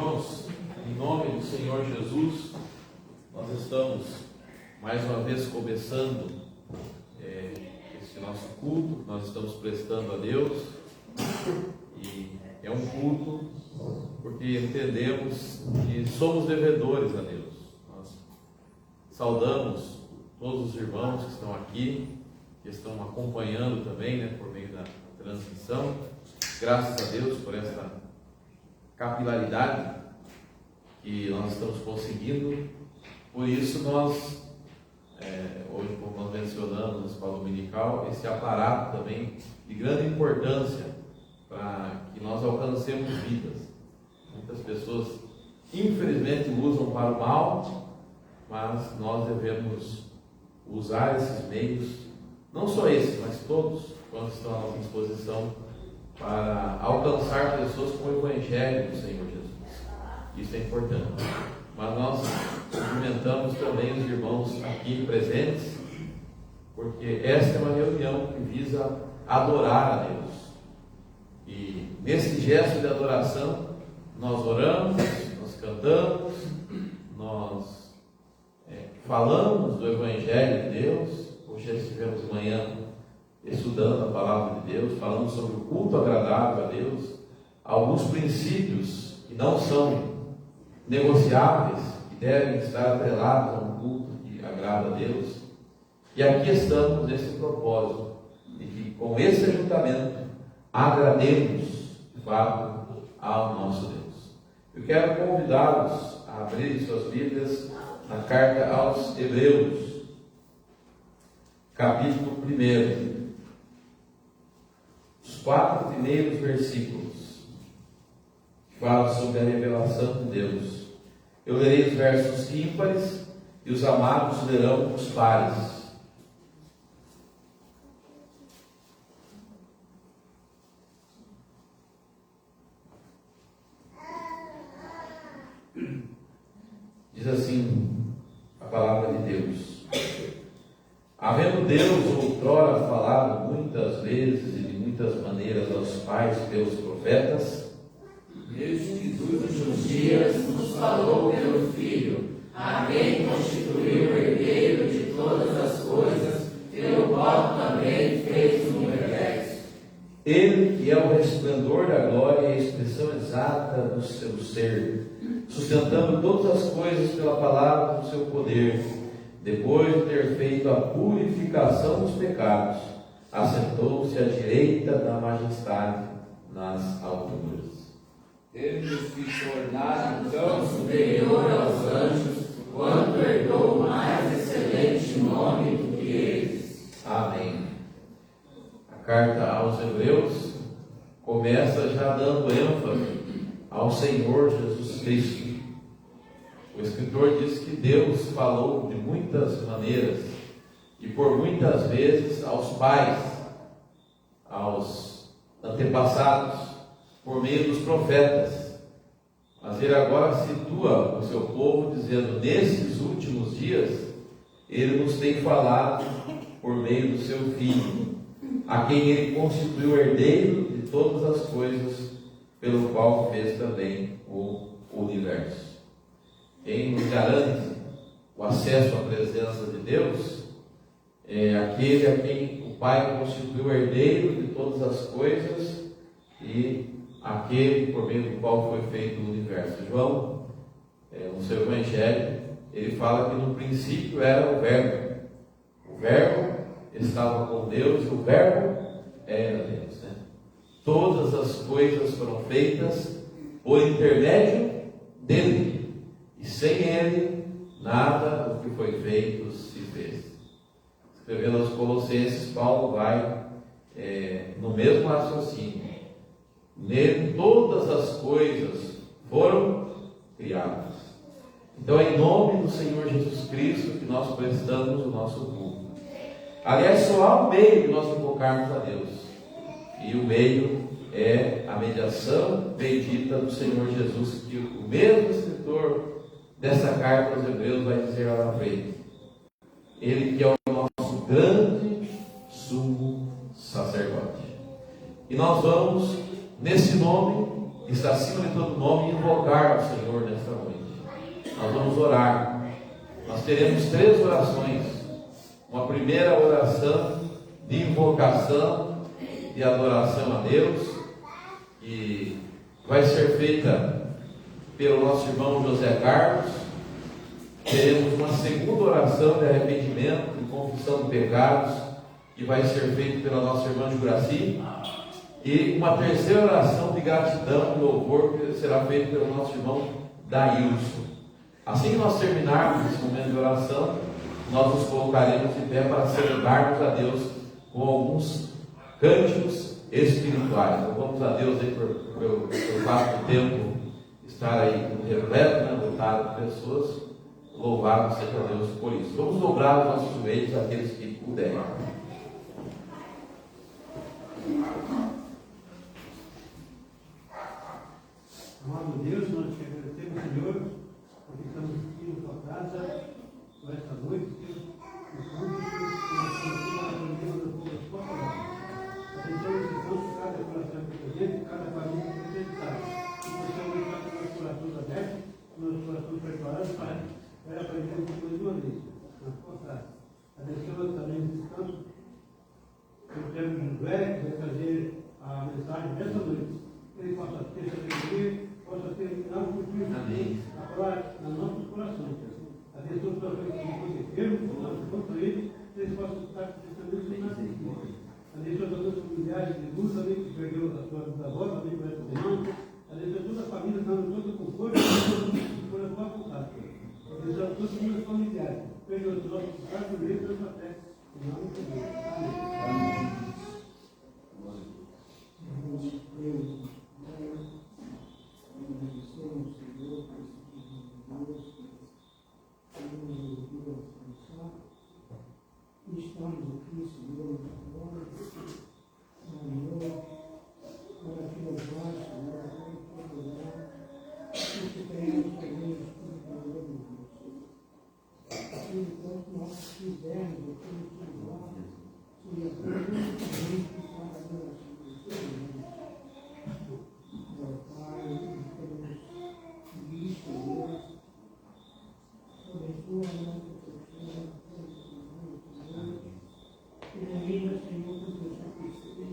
Irmãos, em nome do Senhor Jesus, nós estamos mais uma vez começando esse nosso culto. Nós estamos prestando a Deus, e é um culto porque entendemos que somos devedores a Deus. Nós saudamos todos os irmãos que estão aqui, que estão acompanhando também, por meio da transmissão. Graças a Deus por essa capilaridade que nós estamos conseguindo. Por isso nós, hoje, como nós mencionamos na escola dominical, esse aparato também de grande importância para que nós alcancemos vidas. Muitas pessoas, infelizmente, usam para o mal, mas nós devemos usar esses meios, não só esses, mas todos, quando estão à nossa disposição, para alcançar pessoas com o Evangelho do Senhor Jesus. Isso é importante. Mas nós cumprimentamos também os irmãos aqui presentes, porque esta é uma reunião que visa adorar a Deus. E nesse gesto de adoração, nós oramos, nós cantamos, nós falamos do Evangelho de Deus. Hoje já estivemos de manhã estudando a palavra de Deus, falando sobre o culto agradável a Deus, alguns princípios que não são negociáveis, que devem estar atrelados a um culto que agrada a Deus. E aqui estamos nesse propósito de que com esse ajuntamento agrademos de fato ao nosso Deus. Eu quero convidá-los a abrir suas Bíblias na carta aos Hebreus, capítulo 1. Os 4 primeiros versículos que falam sobre a revelação de Deus. Eu lerei os versos ímpares e os amados lerão os pares. Diz assim a palavra de Deus: havendo Deus outrora falado muitas vezes e de muitas maneiras aos pais pelos profetas, nestes últimos dias nos falou pelo Filho, a quem constituiu herdeiro de todas as coisas, pelo qual também fez o universo. Ele que é o resplendor da glória e a expressão exata do seu ser, sustentando todas as coisas pela palavra do seu poder, depois de ter feito a purificação dos pecados, assentou-se à direita da majestade nas alturas. Ele nos fez tornar tão superior aos anjos, quanto herdou o mais excelente nome do que eles. Amém. A carta aos Hebreus começa já dando ênfase ao Senhor Jesus Cristo. O escritor diz que Deus falou de muitas maneiras e por muitas vezes aos pais, aos antepassados, por meio dos profetas. Mas ele agora situa o seu povo dizendo: nesses últimos dias ele nos tem falado por meio do seu Filho, a quem ele constituiu herdeiro de todas as coisas, pelo qual fez também o universo. Quem nos garante o acesso à presença de Deus é aquele a quem o Pai constituiu herdeiro de todas as coisas e aquele por meio do qual foi feito o universo. João, no seu Evangelho, ele fala que no princípio era o Verbo. O Verbo estava com Deus e o Verbo era Deus. Todas as coisas foram feitas por intermédio dele. E sem ele, nada do que foi feito se fez. Escrevendo aos Colossenses, Paulo vai no mesmo raciocínio. Nele todas as coisas foram criadas. Então é em nome do Senhor Jesus Cristo que nós prestamos o nosso culto. Aliás, só há um meio de nós invocarmos a Deus. E o meio é a mediação bendita do Senhor Jesus, que o mesmo escritor dessa carta aos Hebreus vai dizer lá na frente. Ele que é o nosso grande sumo sacerdote. E nós vamos, nesse nome, que está acima de todo nome, e invocar ao Senhor nesta noite. Nós vamos orar. Nós teremos 3 orações. Uma primeira oração de invocação, de adoração a Deus, que vai ser feita pelo nosso irmão José Carlos. Teremos uma segunda oração de arrependimento, de confissão de pecados, que vai ser feita pela nossa irmã Juraci. E uma terceira oração de gratidão e louvor, que será feita pelo nosso irmão Daílson. Assim que nós terminarmos esse momento de oração, nós nos colocaremos de pé para celebrarmos a Deus com alguns cânticos espirituais. Louvamos a Deus aí por fato do tempo estar aí repleto, lotado de pessoas. Louvado seja Deus por isso. Vamos dobrar os nossos joelhos, aqueles que puderem. Amado Deus, nós te agradecemos, Senhor, porque estamos aqui na tua casa, por esta noite, Deus, no fundo, que nós estamos aqui para aprender das tuas palavras. Abençoe os irmãos, cada coração aqui presente, cada família apresentada. E possamos estar com os corações abertos, com os corações preparados para aprender um pouco de uma vez, na tua casa. Abençoe também os descansos, que o Pedro Josué, que vai trazer a mensagem desta noite. Ele possa ter sabedoria, possa ter algo que a palavra nos nossos corações. Abençoe para que nós enfermos, nós junto a ele, eles possam estar testemunhando na vida. Abençoe todos os familiares de luz também, que perdeu a sua avó, também por essa semana. Abençoe toda a família, dando todo o conforto, e por a tua vontade. Abençoe todos os meus familiares. Perdoa os nossos pecados, por meio da tua fé. Em nome de Deus. Amém. Estamos aqui, Senhor, agora, Senhor, para te louvar, Senhor, para te adorar, porque queremos fazer tudo para o nome de Deus. Aquilo quanto nós fizermos, aquilo que nós, seja muito para a adoração do Senhor. Meu Pai, queremos pedir, Senhor, abençoa a nossa pessoa. E ilumina, Senhor, com teu sacrifício,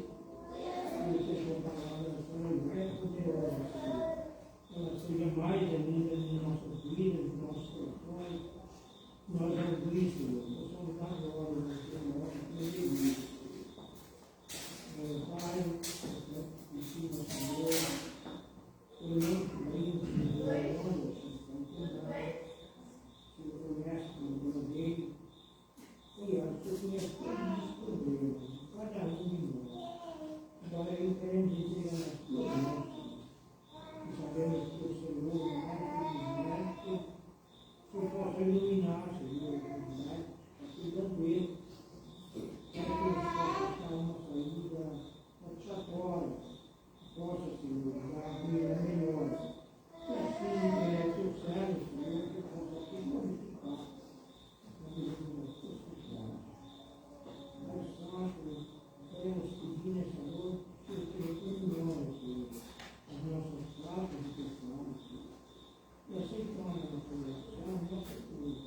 que a tua palavra é poderosa, Senhor. Ela seja mais ainda em nossas vidas, em nossos corações. Nós abrimos, Senhor, possamos dar glória no teu nome, aleluia. Meu Pai, eu ensino, Senhor, eu não te Senhor, olha, Senhor, Senhor, conhece o meu dele. Senhor, eu conheço todos os problemas, cada um de nós. Agora eu quero dizer a tua mão, que sabemos que o Senhor é mais que o possa iluminar, Senhor, cuidando ele, para que ele possa achar uma saída satisfatória, possa, Senhor, dar a vida melhor. E assim, o teu servo, Senhor, que possa te glorificar. Queremos pedir nessa noite que o Senhor ilumine, Senhor, as nossas práticas e pessoais, e aceitar a nossa oração, a nossa cruz,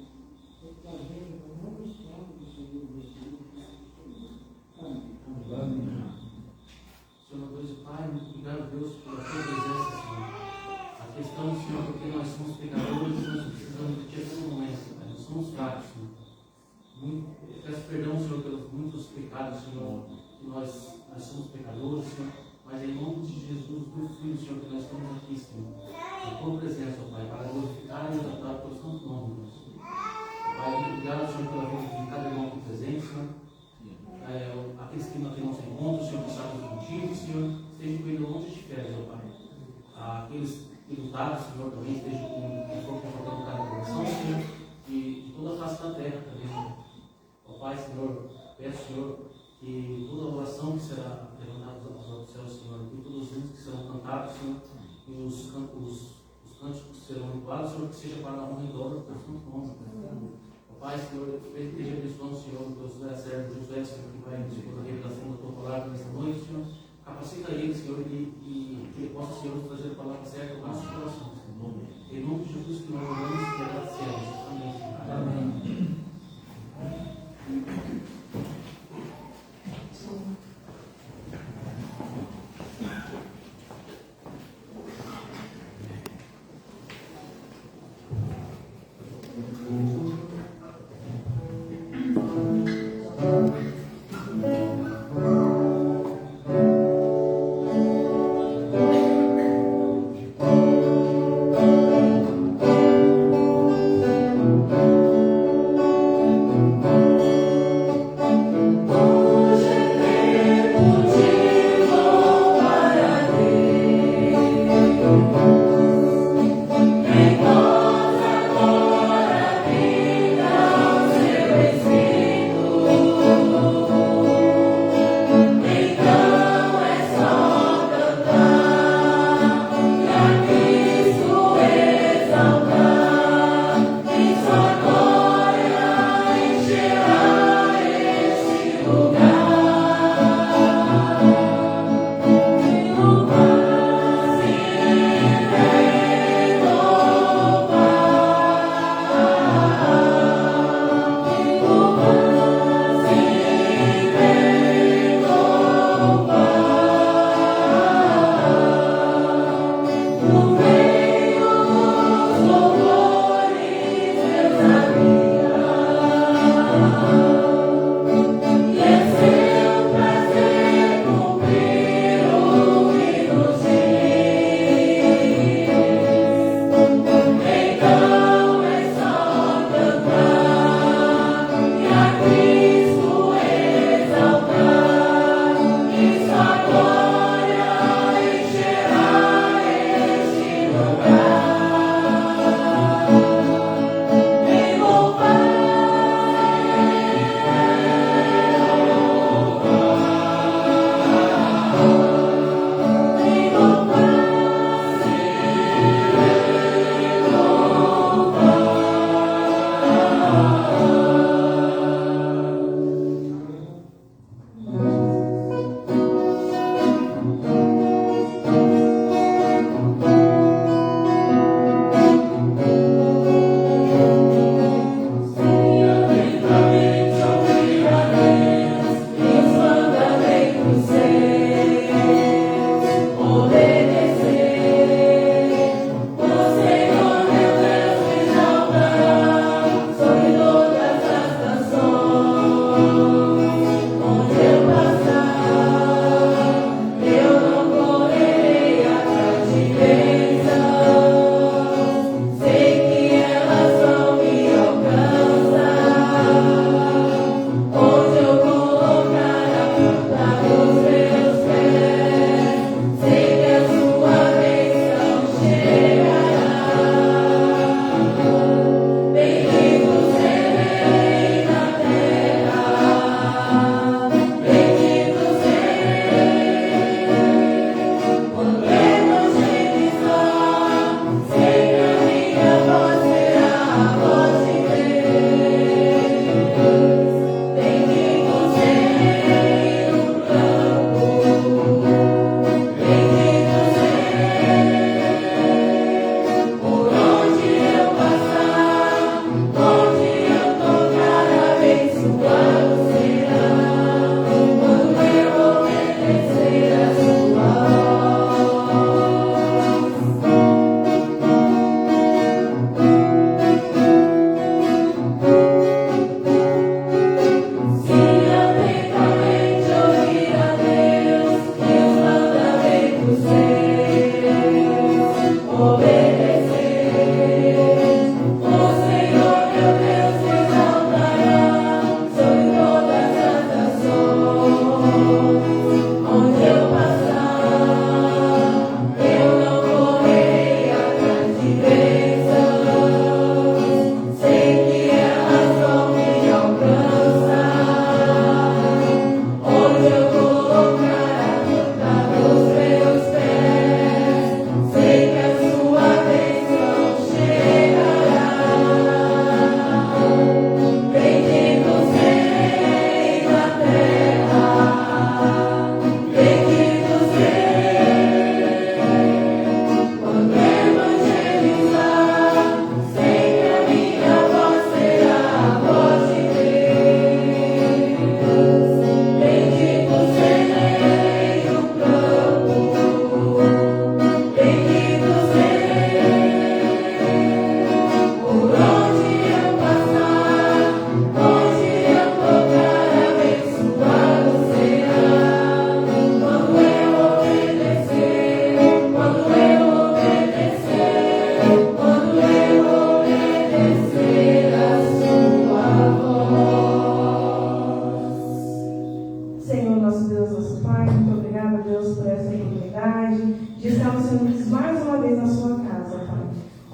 e trazendo o nome santo do Senhor Jesus. Amém. Senhor Deus e Pai, obrigado, Deus, pela tua presença, Senhor. Aqui estamos, Senhor, porque nós somos pecadores e nós precisamos de ti a todo momento, Pai. Nós somos fracos, Senhor. Peço perdão, Senhor, pelos muitos pecados, Senhor, que nós somos pecadores, Senhor, mas em nome de Jesus, do Filho, Senhor, que nós estamos aqui, Senhor, na tua presença, Pai, para glorificar e exaltar o teu santo nome, Deus. Pai, muito obrigado, Senhor, pela vida de cada irmão aqui presente, Senhor. Aqueles que não se encontram, Senhor, que sabem contigo, Senhor, estejam com ele longe de férias, ó Pai. Aqueles que lutaram, Senhor, também estejam com o fogo confortando cada coração, Senhor, e de toda a face da terra também, Senhor. Ó Pai, Senhor, peço, Senhor, que toda oração que será levantada aos céus, Senhor, e todos os hinos que serão cantados, Senhor, e os cânticos que serão entoados, Senhor, que seja para a honra e glória do teu santo nome. Ó Pai, Senhor, esteja abençoando, Senhor, o teu servo Josué, Senhor, que vai, Senhor, a revelação da tua palavra nesta noite, Senhor, capacita ele, Senhor, e que ele possa, Senhor, trazer a palavra certa ao nosso coração, Senhor. Em nome de Jesus que nós oramos e agradecemos. Amém, Senhor. Amém.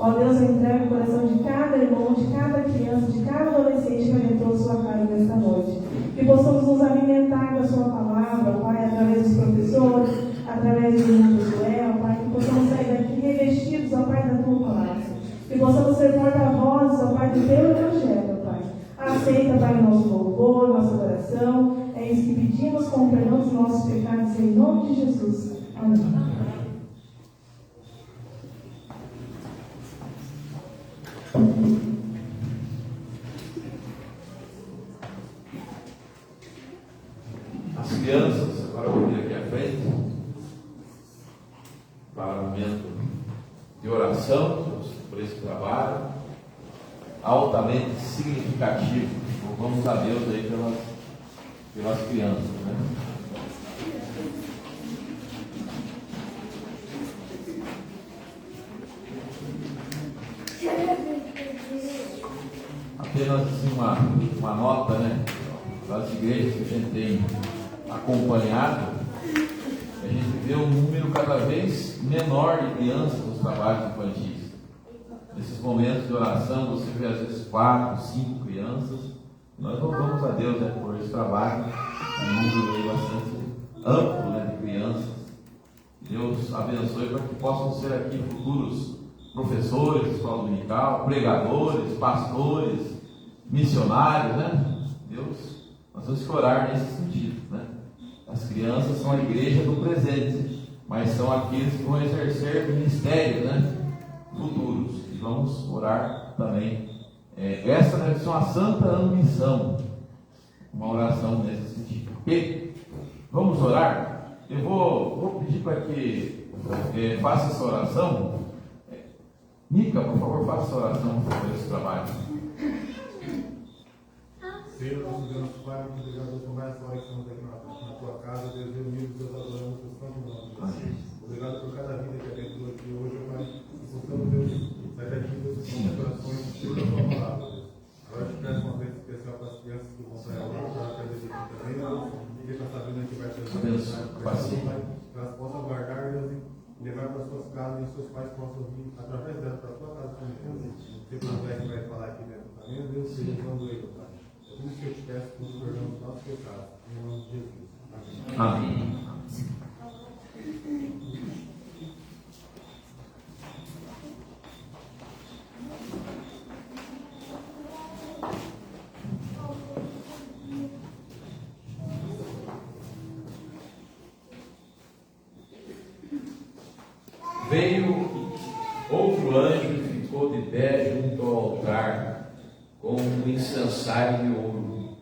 Ó Deus, entrega o coração de cada irmão, de cada criança, de cada adolescente que adentrou sua casa nesta noite. Que possamos nos alimentar da sua palavra, Pai, através dos professores, através do irmão Josué, Pai, que possamos sair daqui revestidos, ó Pai, da tua palavra. Que possamos ser porta-vozes, ó Pai, do teu evangelho, Pai. Aceita, Pai, o nosso louvor, nossa adoração. É isso que pedimos com o perdão dos nossos pecados, em nome de Jesus. Amém. As crianças, agora eu vou vir aqui à frente para o momento de oração por esse trabalho altamente significativo. Louvamos a Deus aí pelas crianças, né? Apenas assim, uma nota, né? Das igrejas que a gente tem acompanhado, a gente vê um número cada vez menor de crianças nos trabalhos infantis. Nesses momentos de oração, você vê às vezes 4, 5 crianças. Nós louvamos a Deus, né, por esse trabalho, um número aí bastante amplo, né, de crianças. Deus abençoe para que possam ser aqui futuros professores de escola dominical, pregadores, pastores, missionários, né? Deus, nós temos que orar nesse sentido, né? As crianças são a igreja do presente, mas são aqueles que vão exercer ministérios, né, futuros. E vamos orar também. Essa deve ser uma santa ambição, uma oração nesse sentido. E vamos orar. Eu vou pedir para que faça essa oração. Mica, por favor, faça essa oração por esse trabalho. Senhor, nosso Deus, Pai, muito obrigado por mais uma hora que estamos aqui na tua casa. Deus, reunidos, Deus, adorando o teu santo nome. Obrigado por cada vida que abençoa aqui hoje, Pai. E possamos, Deus, sair daqui, Deus, com os corações cheios da tua palavra, Deus. Agora eu te peço uma vez especial para as crianças que vão sair agora, para a casa de aqui também, Deus. E para essa vida que vai ter Pai, que elas possam guardar, Deus, e levar para as suas casas e os seus pais possam vir através dela para a tua casa também, Deus. Se o moleque vai falar aqui dentro também, Deus, seja quando ele, Pai. Por isso que eu te peço por perdão dos nossos pecados. Em nome de Jesus. Amém. Amém. Veio outro anjo e ficou de pé junto ao altar com um incensário de ouro,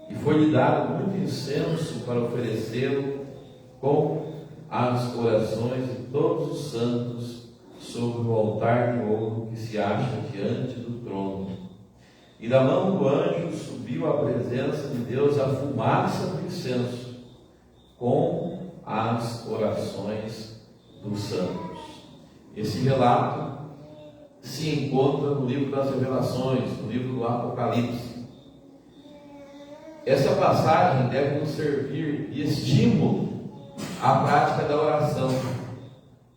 e foi-lhe dado muito incenso para oferecê-lo com as orações de todos os santos sobre o altar de ouro que se acha diante do trono. E da mão do anjo subiu à presença de Deus a fumaça do incenso com as orações dos santos. Esse relato se encontra no livro das Revelações, no livro do Apocalipse. Essa passagem deve nos servir de estímulo à prática da oração,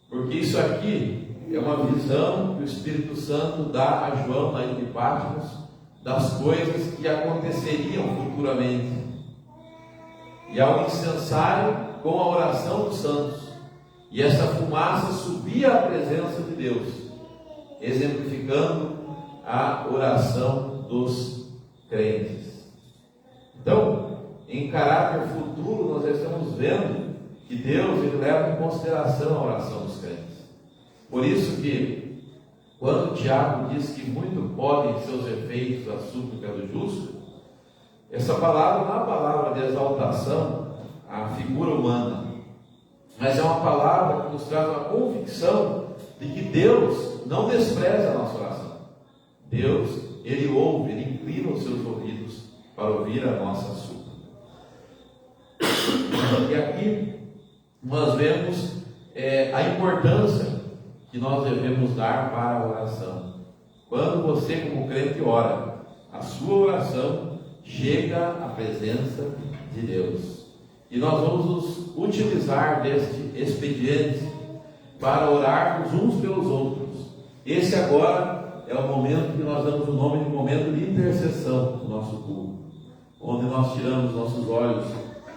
porque isso aqui é uma visão que o Espírito Santo dá a João na ilha de Patmos das coisas que aconteceriam futuramente. E há um incensário com a oração dos santos, e essa fumaça subia à presença de Deus, exemplificando a oração dos crentes. Então, em caráter futuro, nós estamos vendo que Deus ele leva em consideração a oração dos crentes. Por isso que, quando Tiago diz que muito podem seus efeitos a súplica do justo, essa palavra não é uma palavra de exaltação à figura humana, mas é uma palavra que nos traz uma convicção de que Deus não despreza a nossa oração. Deus, Ele ouve, Ele inclina os seus ouvidos para ouvir a nossa súplica. E aqui nós vemos a importância que nós devemos dar para a oração. Quando você, como crente, ora, a sua oração chega à presença de Deus. E nós vamos nos utilizar deste expediente para orarmos uns pelos outros. Esse agora é o momento que nós damos o nome de momento de intercessão do nosso culto, onde nós tiramos nossos olhos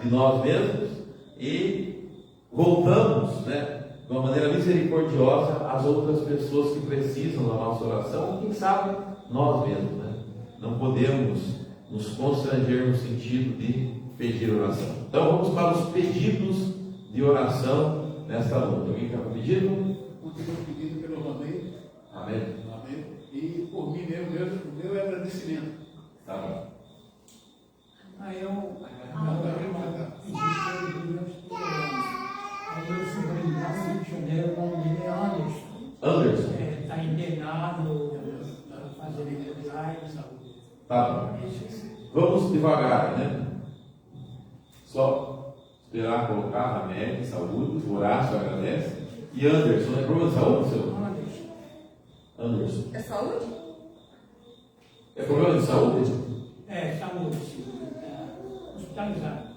de nós mesmos e voltamos, né, de uma maneira misericordiosa às outras pessoas que precisam da nossa oração, quem sabe nós mesmos, né? Não podemos nos constranger no sentido de pedir oração. Então vamos para os pedidos de oração nesta noite. Alguém está com pedido? Continua pedindo pelo Romeiro. Amém. Amém. E por mim mesmo, o meu é agradecimento. Tá bom. Aí eu pedi para ele do meu programa. Aí eu sobrinho lá no Rio de Janeiro, o nome dele é Anderson. Anderson. Está internado, fazendo exame, saúde. Tá bom. Vamos devagar, né? Só esperar colocar remédio, saúde, Horácio agradece. E Anderson, é problema de saúde, seu? Anderson. Anderson. É saúde? É problema de saúde? É, saúde, sim. Está hospitalizado.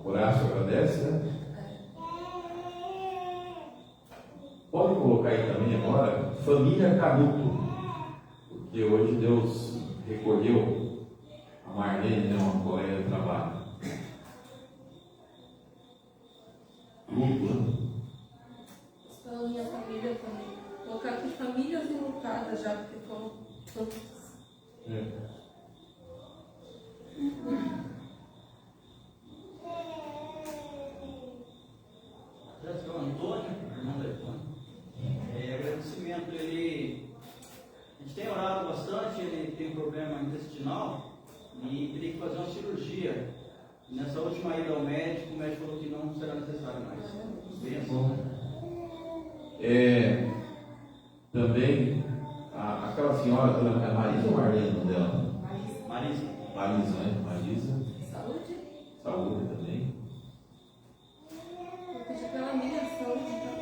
Horácio agradece, né? Pode colocar aí também agora, família Canuto, porque hoje Deus recolheu a Marlene, né, uma colega de trabalho. Luto, né? Então, minha família também. Colocar aqui famílias enlutadas já, porque foram tantas. Agradecer ao Antônio, irmão do Antônio. Agradecimento, a gente tem orado bastante, ele tem um problema intestinal e teria que fazer uma cirurgia. E nessa última ida ao médico, o médico falou que não será necessário mais. Bem assim. Também aquela senhora, é Marisa ou Marlene o nome dela? Marisa. Marisa, né? Marisa. Saúde? Saúde também. Vou pedir pela minha saúde, então.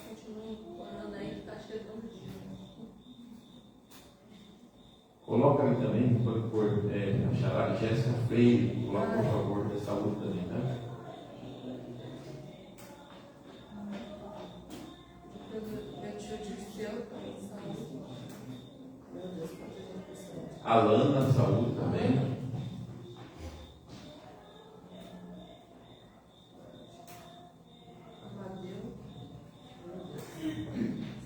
Continua orando aí, que está chegando o dia. Coloca ali também, por a charada Jéssica Freire, coloca por favor de saúde também, né? Meu tio Dirceu também, saúde. Meu Deus, quanta gente. Alana, saúde também. Amadeu.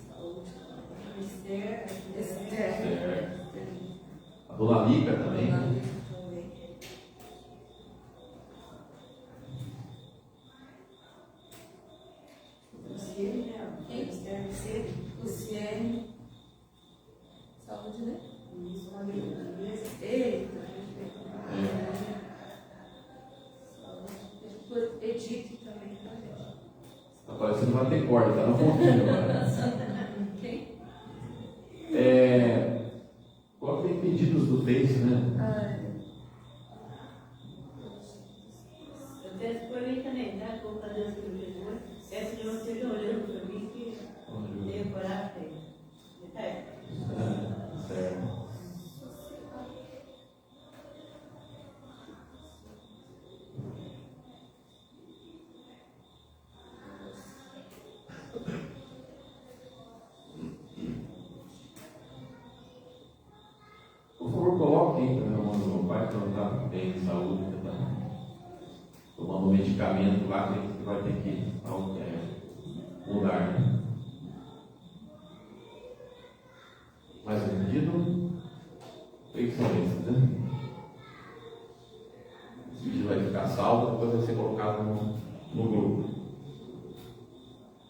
Saúde. Esther. A dona Lica também. Luciene. Saúde, né? Eita. Saúde. Edith também, tá, gente? Tá parecendo uma ter corda, tá no pontinho agora. Quem? Coloca aí pedidos do Face, né? Eu peço por mim também, tá? Vou fazer a cirurgia. Peço que você esteja olhando para mim, que tenho coragem. Certo. Por favor, coloque aí também o nome do meu pai, que não está bem de saúde, que está tomando um medicamento lá, que vai ter que mudar, né? Mais um pedido? Creio que são esses, né? Esse pedido vai ficar salvo, depois vai ser colocado no grupo.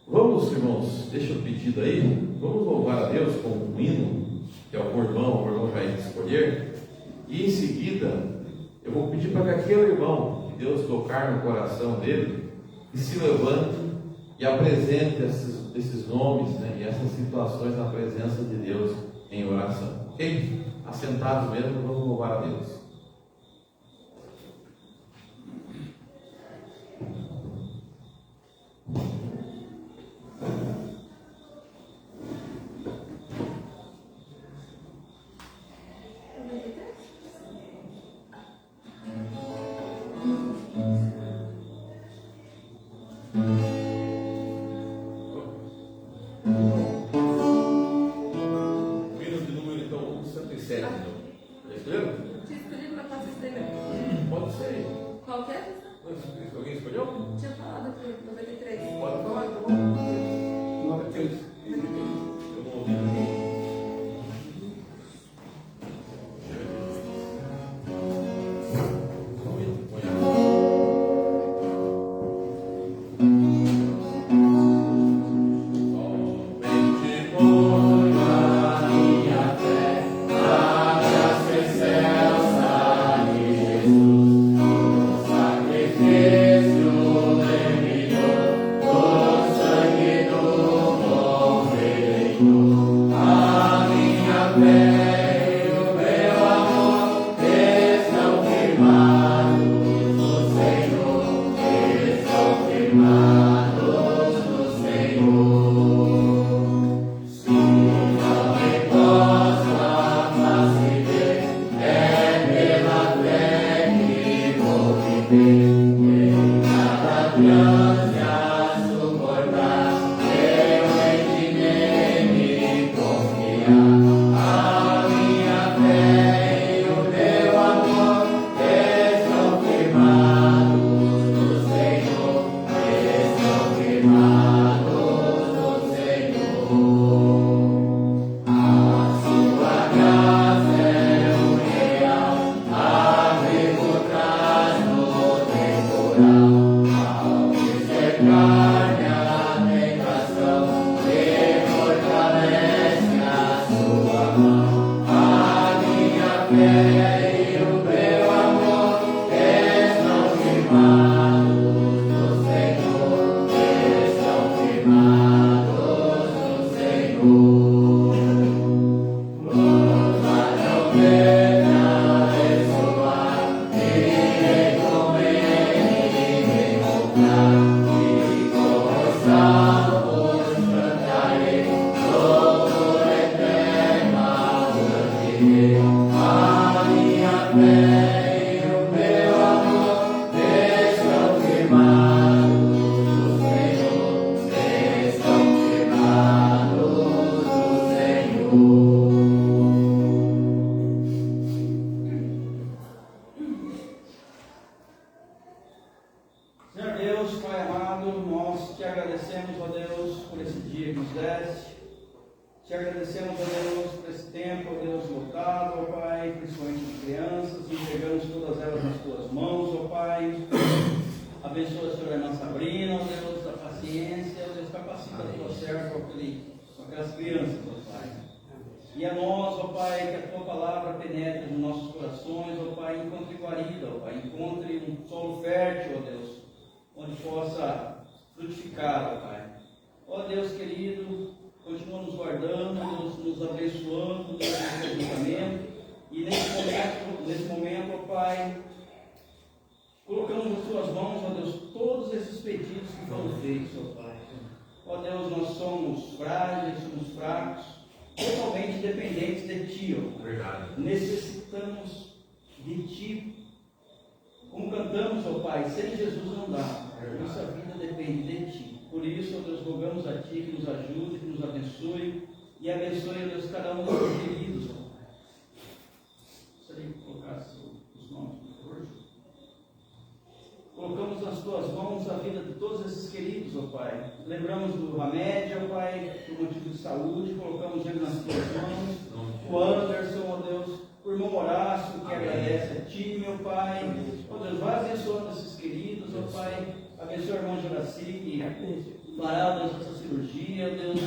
Vamos, irmãos, deixa o pedido aí. Vamos louvar a Deus com um hino, que é o irmão vai escolher. E em seguida, eu vou pedir para que aquele irmão, que Deus tocar no coração dele, que se levante e apresente esses nomes, né, e essas situações na presença de Deus em oração. Ok? Assentados mesmo, vamos louvar a Deus. 93. Pode falar, então. 93. Eu não ouvi. Senhor Deus, Pai amado, nós te agradecemos, ó Deus, por esse dia que nos deste. Te agradecemos, ó Deus, por esse tempo, ó Deus, lotado, ó Pai, principalmente de crianças. Entregamos todas elas nas tuas mãos, ó Pai. Abençoa, Senhor, a irmã Sabrina, ó Deus, da paciência, ó Deus, capacita a tua serva com aquelas crianças, ó Pai. E a nós, ó Pai, que a tua palavra penetre nos nossos corações, ó Pai, encontre guarida, ó Pai, encontre um solo fértil, ó Deus, onde possa frutificar, ó Pai. Ó Deus querido, continua nos guardando, nos abençoando, nos ajudamento. E nesse momento, ó Pai, colocamos nas tuas mãos, ó Deus, todos esses pedidos que foram feitos, ó Pai. Ó Deus, nós somos frágeis, somos fracos, totalmente dependentes de Ti, ó Pai. Verdade. Necessitamos de Ti. Como cantamos, ó Pai, sem Jesus não dá. Nossa vida depende de Ti. Por isso, ó Deus, rogamos a Ti que nos ajude, que nos abençoe. E abençoe, ó Deus, cada um dos teus queridos, ó Pai. Gostaria que colocasse os nomes, por favor. Colocamos nas Tuas mãos a vida de todos esses queridos, ó Pai. Lembramos do Hamed, ó Pai, por motivo de saúde. Colocamos ele nas Tuas mãos. O Anderson, ó Deus. O irmão Horácio, que agradece a Ti, meu Pai. Ó Deus, vai abençoando esses queridos, ó Pai. Abençoa o irmão Juraci, que fará, ó Deus, essa cirurgia, ó Deus.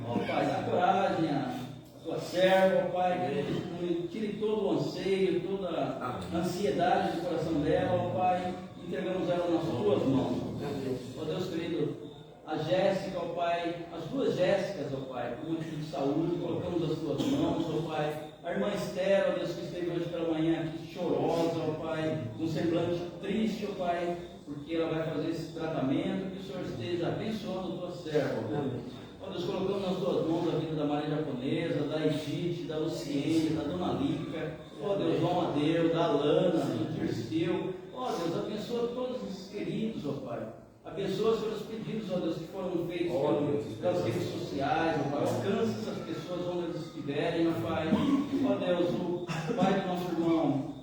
Ó Pai, dá coragem a Tua serva, ó Pai, que tire todo o anseio, toda a ansiedade do coração dela, ó Pai. Entregamos ela nas Tuas mãos. Ó Deus querido, a Jéssica, ó Pai, as duas Jéssicas, ó Pai, por motivo de saúde, colocamos as Tuas mãos, ó Pai. A irmã Esther, ó Deus, que esteve hoje pela manhã aqui chorosa, ó Pai, um semblante triste, ó Pai, porque ela vai fazer esse tratamento, que o Senhor esteja abençoando a Tua serva, ó Deus, colocamos nas Tuas mãos a vida da Maria Japonesa, da Edith, da Luciene, da Dona Lica, ó Deus, João Amadeu, da Alana, do Dirceu, ó Deus, abençoa todos esses queridos, ó Pai. Abençoa os seus pedidos, ó Deus, que foram feitos pelas redes sociais, ó Pai. Alcance essas pessoas onde eles estiverem, ó Pai. Ó Deus, o pai do nosso irmão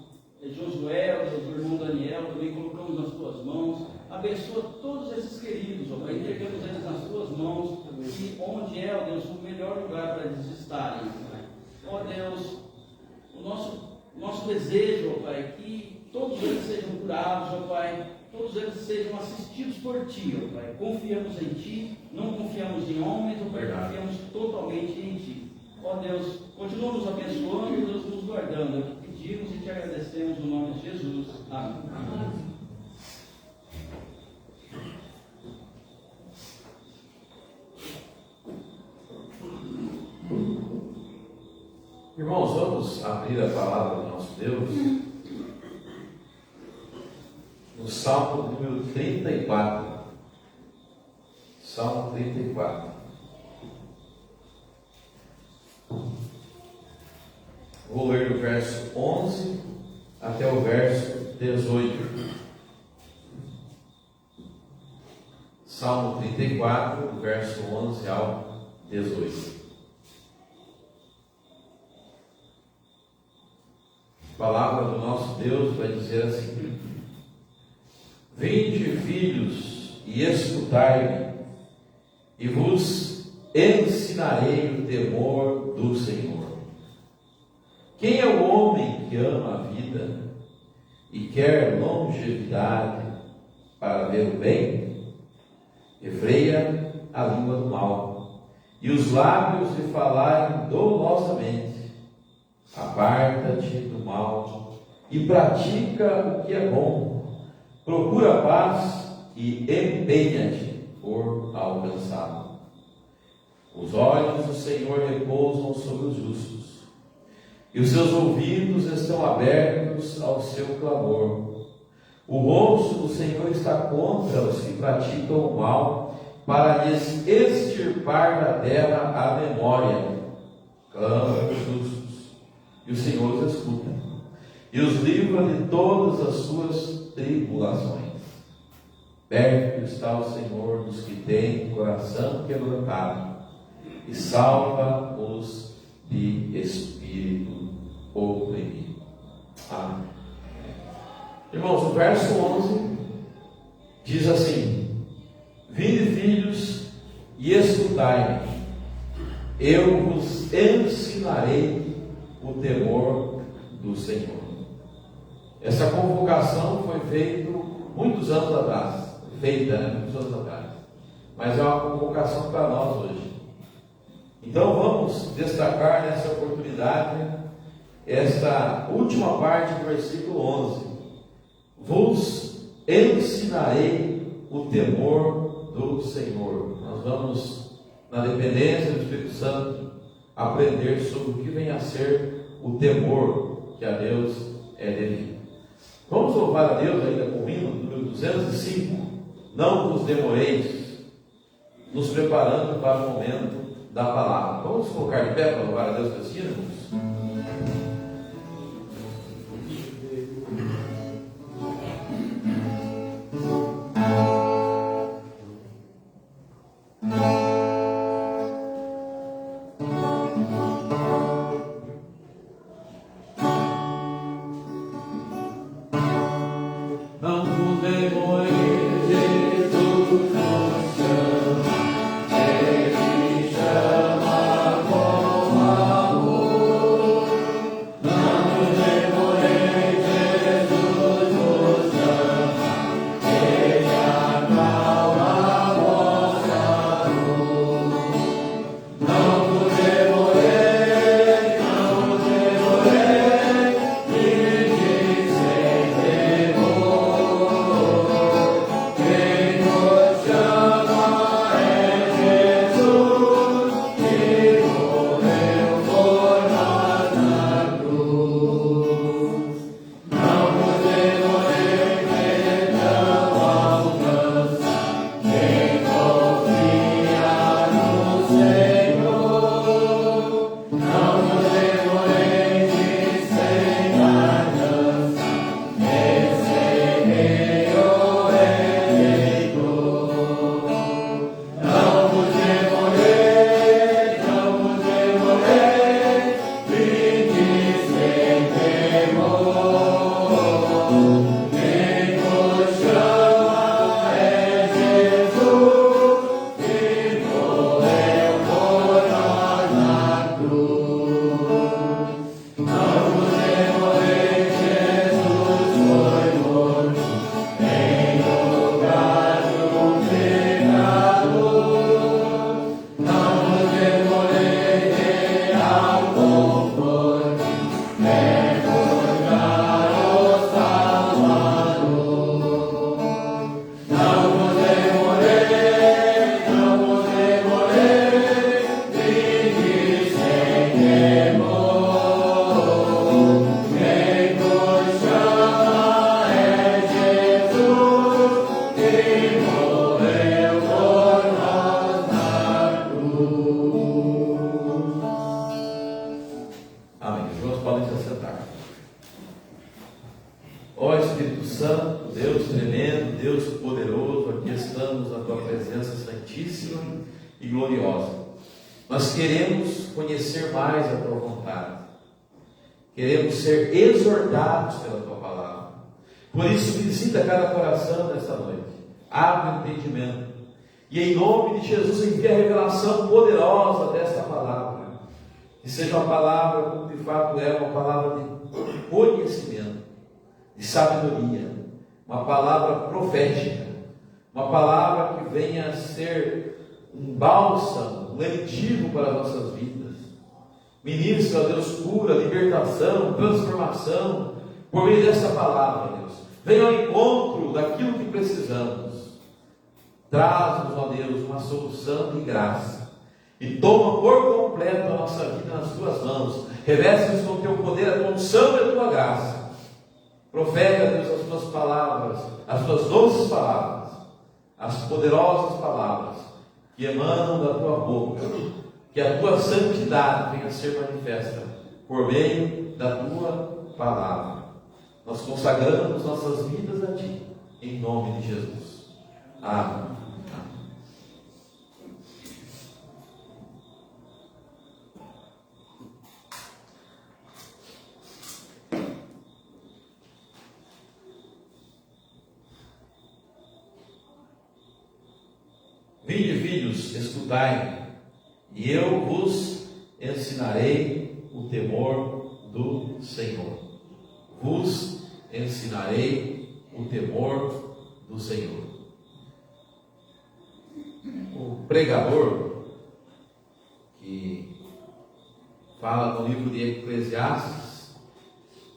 Josué, ó Deus, o irmão Daniel, também colocamos nas Tuas mãos. abençoa todos esses queridos, ó Pai, entregamos eles nas tuas mãos, e onde é, ó Deus, o melhor lugar para eles estarem, Pai. Ó Deus, o nosso desejo, ó Pai, que todos eles sejam curados, ó Pai, todos eles sejam assistidos por Ti, ó Pai. Confiamos em Ti, não confiamos em homens, ó Pai, confiamos totalmente em Ti. Ó Deus, continua nos abençoando e Deus nos guardando. É o que pedimos e Te agradecemos no nome de Jesus. Amém. Amém. Irmãos, vamos abrir a palavra do nosso Deus no Salmo número 34. Salmo 34. Vou ler do verso 11 até o verso 18. Salmo 34, do verso 11 ao 18. A palavra do nosso Deus vai dizer assim: Vinde, filhos, e escutai-me, e vos ensinarei o temor do Senhor. Quem é o homem que ama a vida e quer longevidade para ver o bem? Refreia a língua do mal e os lábios de falarem dolosamente. Aparta-te do mal e pratica o que é bom. Procura a paz e empenha-te por alcançá-la. Os olhos do Senhor repousam sobre os justos, e os seus ouvidos estão abertos ao seu clamor. O rosto do Senhor está contra os que praticam o mal, para lhes extirpar da terra a memória. Clama os justos, e o Senhor os escuta, e os livra de todas as suas tribulações. Perto está o Senhor dos que têm coração quebrantado, e salva-os de espírito oprimido. Amém. Irmãos, o verso 11 diz assim: Vinde, filhos, e escutai-me, eu vos ensinarei o temor do Senhor. Essa convocação foi feita muitos anos atrás, mas é uma convocação para nós hoje. Então vamos destacar nessa oportunidade esta última parte do versículo 11: Vos ensinarei o temor do Senhor. Nós vamos, na dependência do Espírito Santo, aprender sobre o que vem a ser o temor que a Deus é devido. Vamos louvar a Deus ainda com o hino número 205, Não vos demoreis, nos preparando para o momento da palavra. Vamos colocar de pé para louvar a Deus com esse hino? estamos na Tua presença santíssima e gloriosa. Nós queremos conhecer mais a Tua vontade. Queremos ser exortados pela Tua palavra. Por isso, visita cada coração nesta noite. Abre o entendimento. E em nome de Jesus, envia a revelação poderosa desta palavra. Que seja uma palavra, como de fato é, uma palavra de conhecimento, de sabedoria, uma palavra profética, uma palavra que venha a ser um bálsamo, um lenitivo para as nossas vidas. Ministra, Deus, cura, libertação, transformação, por meio desta palavra, Deus. Venha ao encontro daquilo que precisamos. Traz-nos, ó Deus, uma solução de graça. E toma por completo a nossa vida nas Tuas mãos. Reveste-nos com o Teu poder, a Tua unção e a Tua graça. Profeta, Deus, as Tuas palavras, as Tuas doces palavras, as poderosas palavras que emanam da Tua boca. Que a Tua santidade venha a ser manifesta por meio da Tua palavra. Nós consagramos nossas vidas a Ti, em nome de Jesus. Amém. Vinde, filhos, escutai, e eu vos ensinarei o temor do Senhor. Vos ensinarei o temor do Senhor. O pregador que fala no livro de Eclesiastes,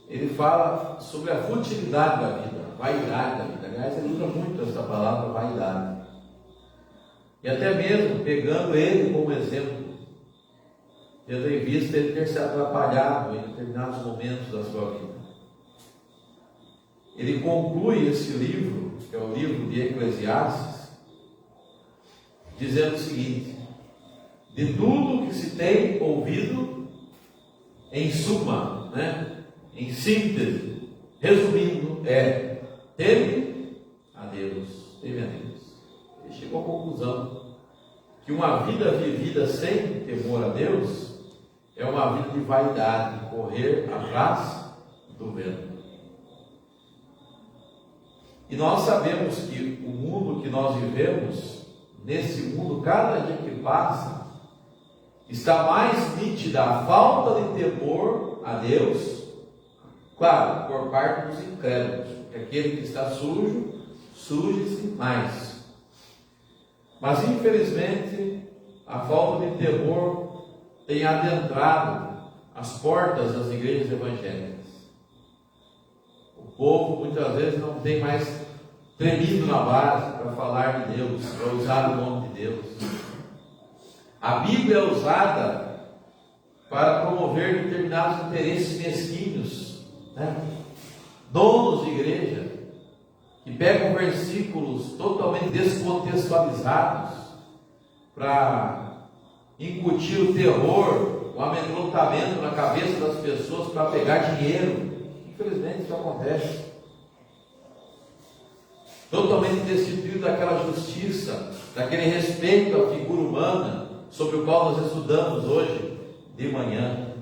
ele fala sobre a futilidade da vida, a vaidade da vida. Aliás, ele usa muito essa palavra vaidade. E até mesmo pegando ele como exemplo, tendo em vista ele ter se atrapalhado em determinados momentos da sua vida. Ele conclui esse livro, que é o livro de Eclesiastes, dizendo o seguinte: de tudo que se tem ouvido, em suma, em síntese, resumindo, teme a Deus, teme a Deus. Ele chegou à conclusão que uma vida vivida sem temor a Deus é uma vida de vaidade, de correr atrás do vento. E nós sabemos que o mundo que nós vivemos, nesse mundo, cada dia que passa, está mais nítida a falta de temor a Deus, claro, por parte dos incrédulos, porque aquele que está sujo, suje-se mais. Mas infelizmente a falta de temor tem adentrado as portas das igrejas evangélicas. O povo muitas vezes não tem mais tremido na base para falar de Deus, para usar o nome de Deus. A Bíblia é usada para promover determinados interesses mesquinhos, donos de igreja, que pegam versículos totalmente descontextualizados para incutir o terror, o amedrontamento na cabeça das pessoas para pegar dinheiro. Infelizmente isso acontece. Totalmente destituído daquela justiça, daquele respeito à figura humana sobre o qual nós estudamos hoje de manhã.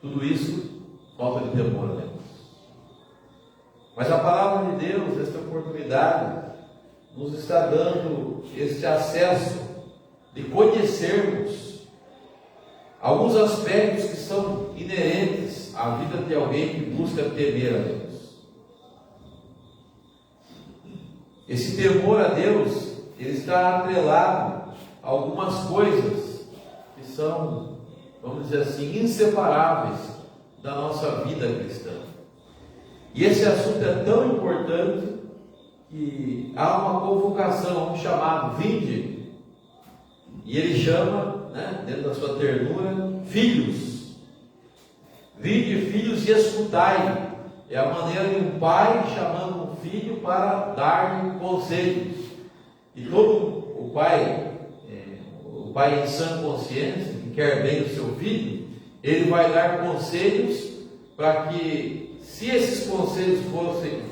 Tudo isso, falta de temor a Deus. Mas a palavra de Deus, esta oportunidade, nos está dando este acesso de conhecermos alguns aspectos que são inerentes à vida de alguém que busca temer a Deus. Esse temor a Deus, ele está atrelado a algumas coisas que são, vamos dizer assim, inseparáveis da nossa vida cristã. E esse assunto é tão importante que há uma convocação, um chamado, vinde, e ele chama, dentro da sua ternura, filhos. Vinde, filhos, e escutai. É a maneira de um pai chamando um filho para dar-lhe conselhos. E todo o pai em sã consciência, que quer bem o seu filho, ele vai dar conselhos para que, se esses conselhos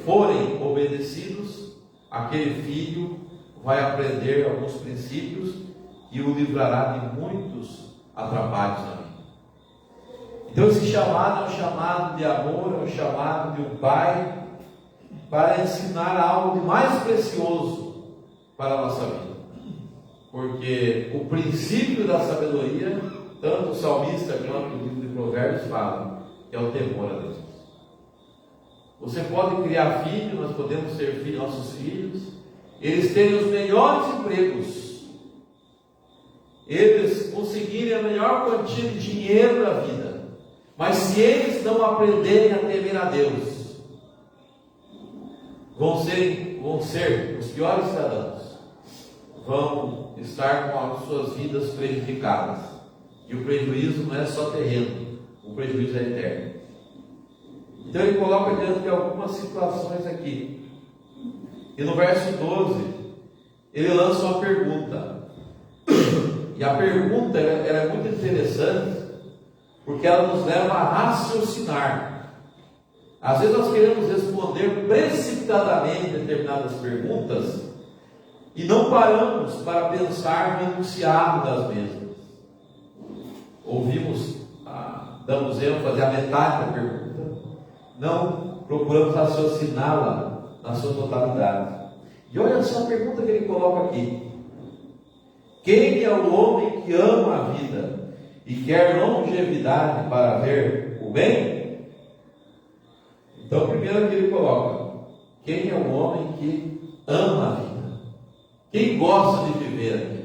forem obedecidos, aquele filho vai aprender alguns princípios que o livrará de muitos atrapalhos na vida. Então esse chamado é um chamado de amor, é um chamado de um pai para ensinar algo de mais precioso para a nossa vida. Porque o princípio da sabedoria, tanto o salmista quanto o livro de Provérbios fala, que é o temor a Deus. Você pode criar filhos, nós podemos ser filhos, nossos filhos, eles terem os melhores empregos, eles conseguirem a melhor quantia de dinheiro na vida, mas se eles não aprenderem a temer a Deus, vão ser os piores cidadãos, vão estar com as suas vidas prejudicadas. E o prejuízo não é só terreno, o prejuízo é eterno. Então ele coloca diante de algumas situações aqui. E no verso 12, ele lança uma pergunta. E a pergunta ela é muito interessante, porque ela nos leva a raciocinar. Às vezes nós queremos responder precipitadamente determinadas perguntas e não paramos para pensar no enunciado das mesmas. Ouvimos, damos ênfase à metade da pergunta, não procuramos raciociná-la na sua totalidade. E olha só a pergunta que ele coloca aqui: quem é o homem que ama a vida e quer longevidade para ver o bem? Então, primeiro que ele coloca: quem é o homem que ama a vida? Quem gosta de viver a vida?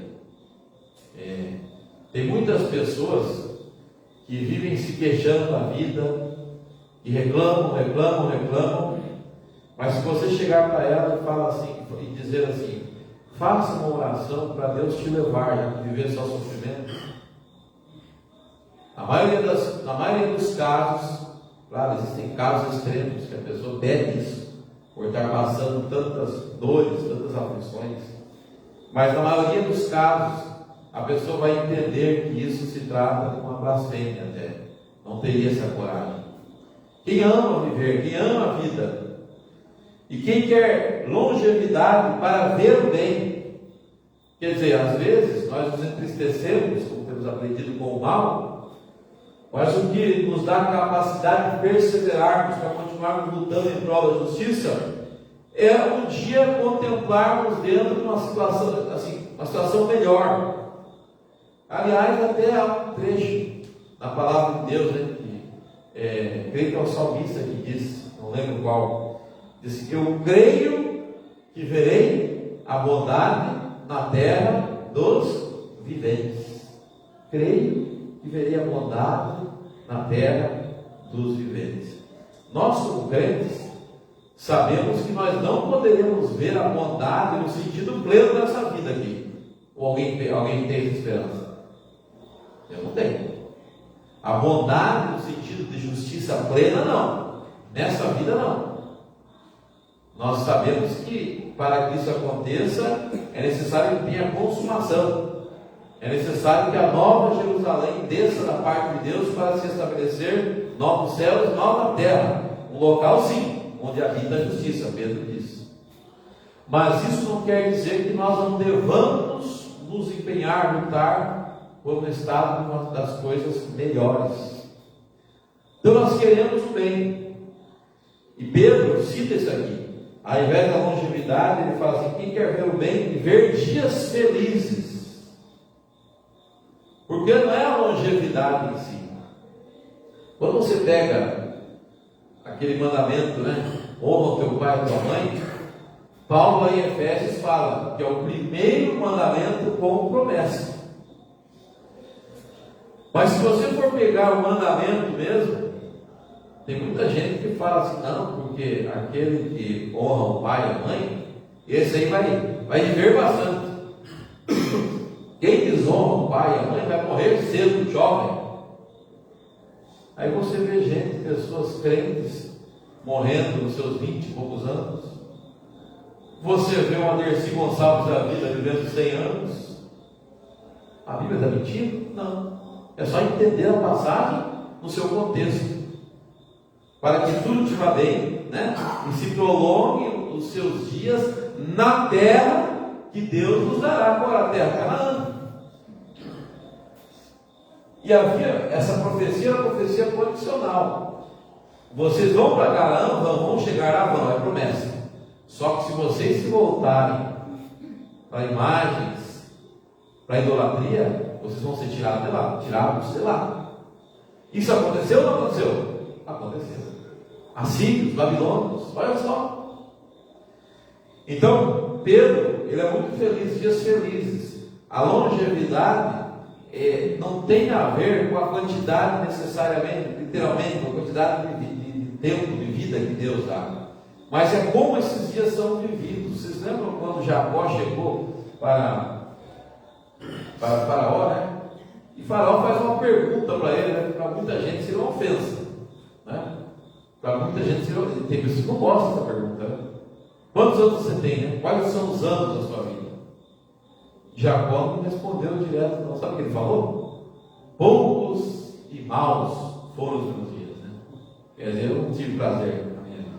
Tem muitas pessoas que vivem se queixando da vida e reclamam, mas se você chegar para ela e falar assim, e dizer assim: faça uma oração para Deus te levar, já que viver só sofrimento. Na maioria dos casos, claro, existem casos extremos que a pessoa pede isso, por estar passando tantas dores, tantas aflições, mas na maioria dos casos, a pessoa vai entender que isso se trata de uma blasfêmia até, não teria essa coragem. Quem ama viver, quem ama a vida, e quem quer longevidade para ver o bem, quer dizer, às vezes nós nos entristecemos, como temos aprendido com o mal, mas o que nos dá a capacidade de perseverarmos para continuarmos lutando em prol da justiça é um dia contemplarmos dentro de uma situação assim, uma situação melhor. Aliás, até há um trecho na palavra de Deus, né, que creio que é o salmista que diz, não lembro qual, diz: eu creio que verei a bondade na terra dos viventes. Creio que verei a bondade na terra dos viventes. Nós, como crentes, sabemos que nós não poderemos ver a bondade no sentido pleno dessa vida aqui. Ou alguém tem essa esperança? Eu não tenho. A bondade no sentido de justiça plena, não. Nessa vida, não. Nós sabemos que para que isso aconteça é necessário que tenha consumação. É necessário que a nova Jerusalém desça da parte de Deus para se estabelecer novos céus e nova terra. Um local, sim, onde habita a justiça, Pedro diz. Mas isso não quer dizer que nós não devamos nos empenhar, lutar por um estado das coisas melhores. Então nós queremos o bem. E Pedro cita isso aqui. Ao invés da longevidade, ele fala assim: quem quer ver o bem e ver dias felizes. Porque não é a longevidade em si. Quando você pega aquele mandamento, né? Honra o teu pai e tua mãe, Paulo aí em Efésios fala que é o primeiro mandamento com promessa. Mas se você for pegar o mandamento mesmo, tem muita gente que fala assim: não, porque aquele que honra o pai e a mãe, esse aí vai viver bastante. Quem desonra o pai e a mãe vai morrer cedo, jovem. Aí você vê gente, pessoas crentes, morrendo nos seus 20 e poucos anos. Você vê o Aderci Gonçalves da vida vivendo 100 anos. A Bíblia está mentindo? Não. É só entender a passagem no seu contexto, para que tudo te vá bem, né? E se prolongue os seus dias na terra que Deus nos dará agora a terra Canaã. E havia essa profecia, era uma profecia condicional. Vocês vão para Canaã, vão chegar lá, vão, é promessa. Só que se vocês se voltarem para imagens, para idolatria, vocês vão ser tirados de lá, tirados de lá. Isso aconteceu ou não aconteceu? Aconteceu. Assírios, babilônios, olha só. Então, Pedro, ele é muito feliz, dias felizes. A longevidade não tem a ver com a quantidade necessariamente, literalmente, com a quantidade de tempo de vida que Deus dá. Mas é como esses dias são vividos. Vocês lembram quando Jacó chegou para Faraó, né? E Faraó faz uma pergunta para ele, né? Para muita gente seria uma ofensa, né? Para muita gente seria uma ofensa. Tem pessoas que não gostam dessa pergunta, né? Quantos anos você tem, né? Quais são os anos da sua vida? Jacó não respondeu direto, não. Sabe o que ele falou? Poucos e maus foram os meus dias, né? Quer dizer, eu não tive prazer na minha vida.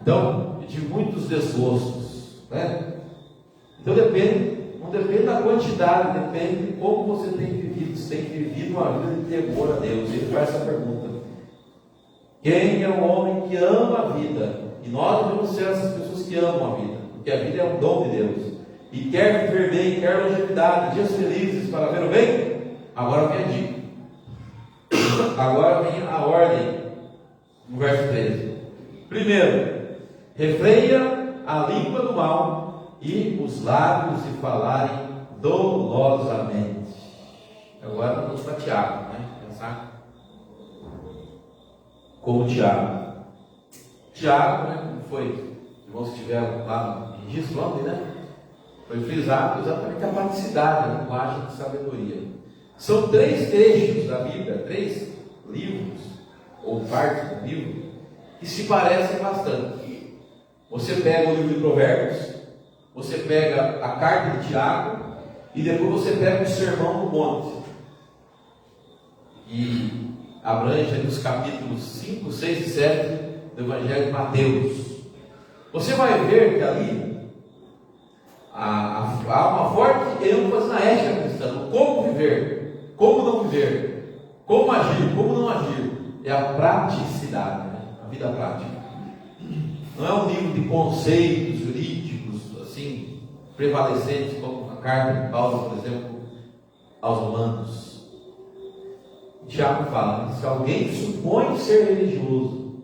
Então, eu tive muitos desgostos, né? Então não depende da quantidade, depende de como você tem vivido. Você tem vivido uma vida de temor a Deus. Ele faz essa pergunta: quem é o homem que ama a vida? E nós devemos ser essas pessoas que amam a vida, porque a vida é um dom de Deus. E quer viver bem, quer longevidade, dias felizes para ver o bem. Agora vem a dica. Agora vem a ordem. No verso 13. Primeiro, refreia a língua do mal e os lábios de falarem dolosamente. Agora nós vamos para Tiago, né? Pensar como Tiago. Tiago, né? Como foi? Os irmãos que estiveram lá no registro ontem, né? Foi frisado exatamente a praticidade, a linguagem de sabedoria. São 3 trechos da Bíblia, 3 livros, ou partes do livro, que se parecem bastante. Você pega o livro de Provérbios, você pega a carta de Tiago, e depois você pega o Sermão do Monte, e abrange ali os capítulos 5, 6 e 7 do Evangelho de Mateus. Você vai ver que ali há uma forte ênfase na ética cristã, no como viver, como não viver, como agir, como não agir. É a praticidade, né? A vida prática. Não é um livro de conceitos jurídicos assim prevalecentes, como a carta de Paulo, por exemplo, aos Romanos. Tiago fala, né? Se alguém supõe ser religioso,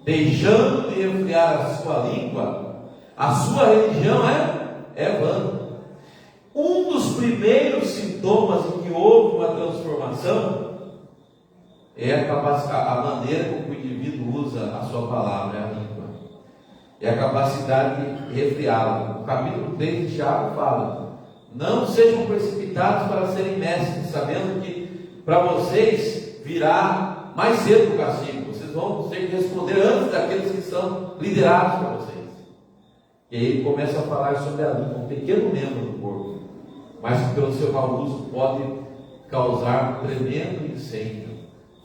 deixando de refrear a sua língua, a sua religião é vã. Um dos primeiros sintomas em que houve uma transformação é a maneira como o indivíduo usa a sua palavra, a língua. É a capacidade de refreá-la. No capítulo 3 de Tiago fala: não sejam precipitados para serem mestres, sabendo que para vocês virá mais cedo o castigo. Vocês vão ter que responder antes daqueles que são liderados para vocês. E aí ele começa a falar sobre a língua, um pequeno membro do corpo, mas que pelo seu mau uso pode causar um tremendo incêndio,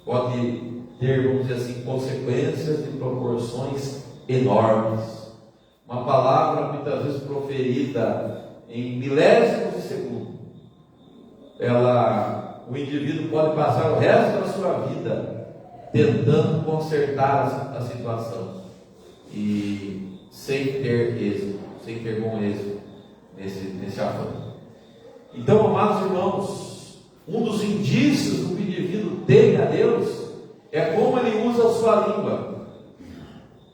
pode ter, vamos dizer assim, consequências de proporções enormes. Uma palavra muitas vezes proferida em milésimos de segundo, o indivíduo pode passar o resto da sua vida tentando consertar a situação e sem ter êxito, sem ter bom êxito nesse afã. Então, amados irmãos, um dos indícios do que o indivíduo teme a Deus é como ele usa a sua língua.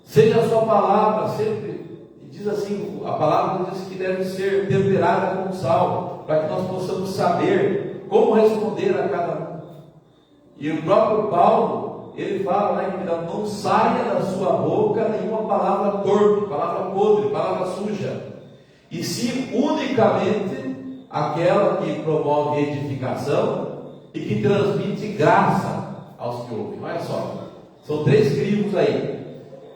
Seja a sua palavra sempre, diz assim, a palavra diz que deve ser temperada com sal, para que nós possamos saber como responder a cada um. E o próprio Paulo, ele fala lá em Milão: não saia da sua boca nenhuma palavra torpe, palavra podre, palavra suja, e sim unicamente aquela que promove edificação e que transmite graça aos que ouvem. Olha só, são 3 crivos aí.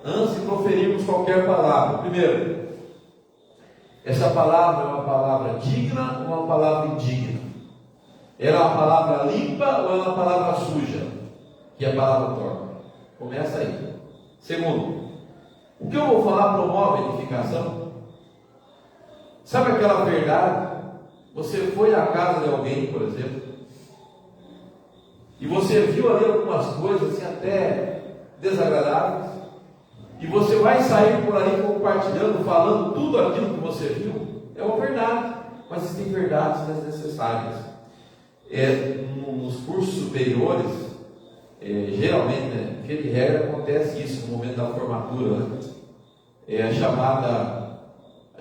Antes de proferirmos qualquer palavra, primeiro, essa palavra é uma palavra digna ou uma palavra indigna? Ela é uma palavra limpa ou é uma palavra suja? Que é a palavra torpe. Começa aí. Segundo, o que eu vou falar promove edificação? Sabe aquela verdade? Você foi à casa de alguém, por exemplo, e você viu ali algumas coisas assim, até desagradáveis, e você vai sair por aí compartilhando, falando tudo aquilo que você viu. É uma verdade, mas existem verdades desnecessárias. Nos cursos superiores, geralmente, né, via de regra, acontece isso no momento da formatura, né?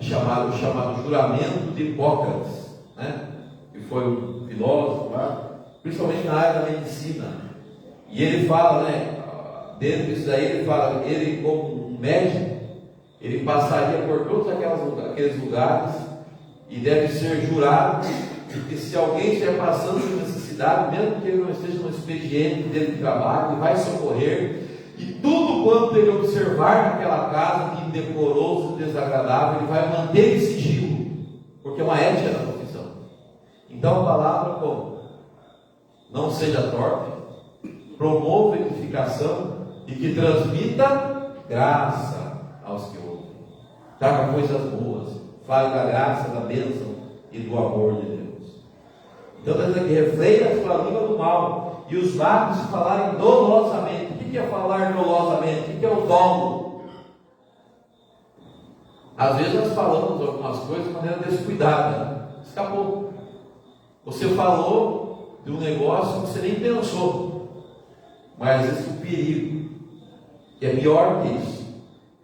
O chamado juramento de Hipócrates, né? Que foi um filósofo lá, principalmente na área da medicina. E ele fala, né, dentro disso daí, ele fala, ele como um médico, ele passaria por todos aqueles lugares e deve ser jurado, porque se alguém estiver passando por necessidade, mesmo que ele não esteja no expediente dele de trabalho, ele vai socorrer, e tudo quanto ele observar naquela casa de indecoroso, desagradável, ele vai manter em sigilo, porque é uma ética da profissão. Então a palavra como? Não seja torpe, promova a edificação e que transmita graça aos que ouvem. Traga coisas boas, fale da graça, da bênção e do amor de Deus. Então está dizendo que refreia a sua língua do mal e os lábios se falarem dolosamente. O que é falar dolosamente? O que é o dolo? Às vezes nós falamos algumas coisas de maneira descuidada, escapou. Você falou de um negócio que você nem pensou, mas existe um perigo, que é pior que isso.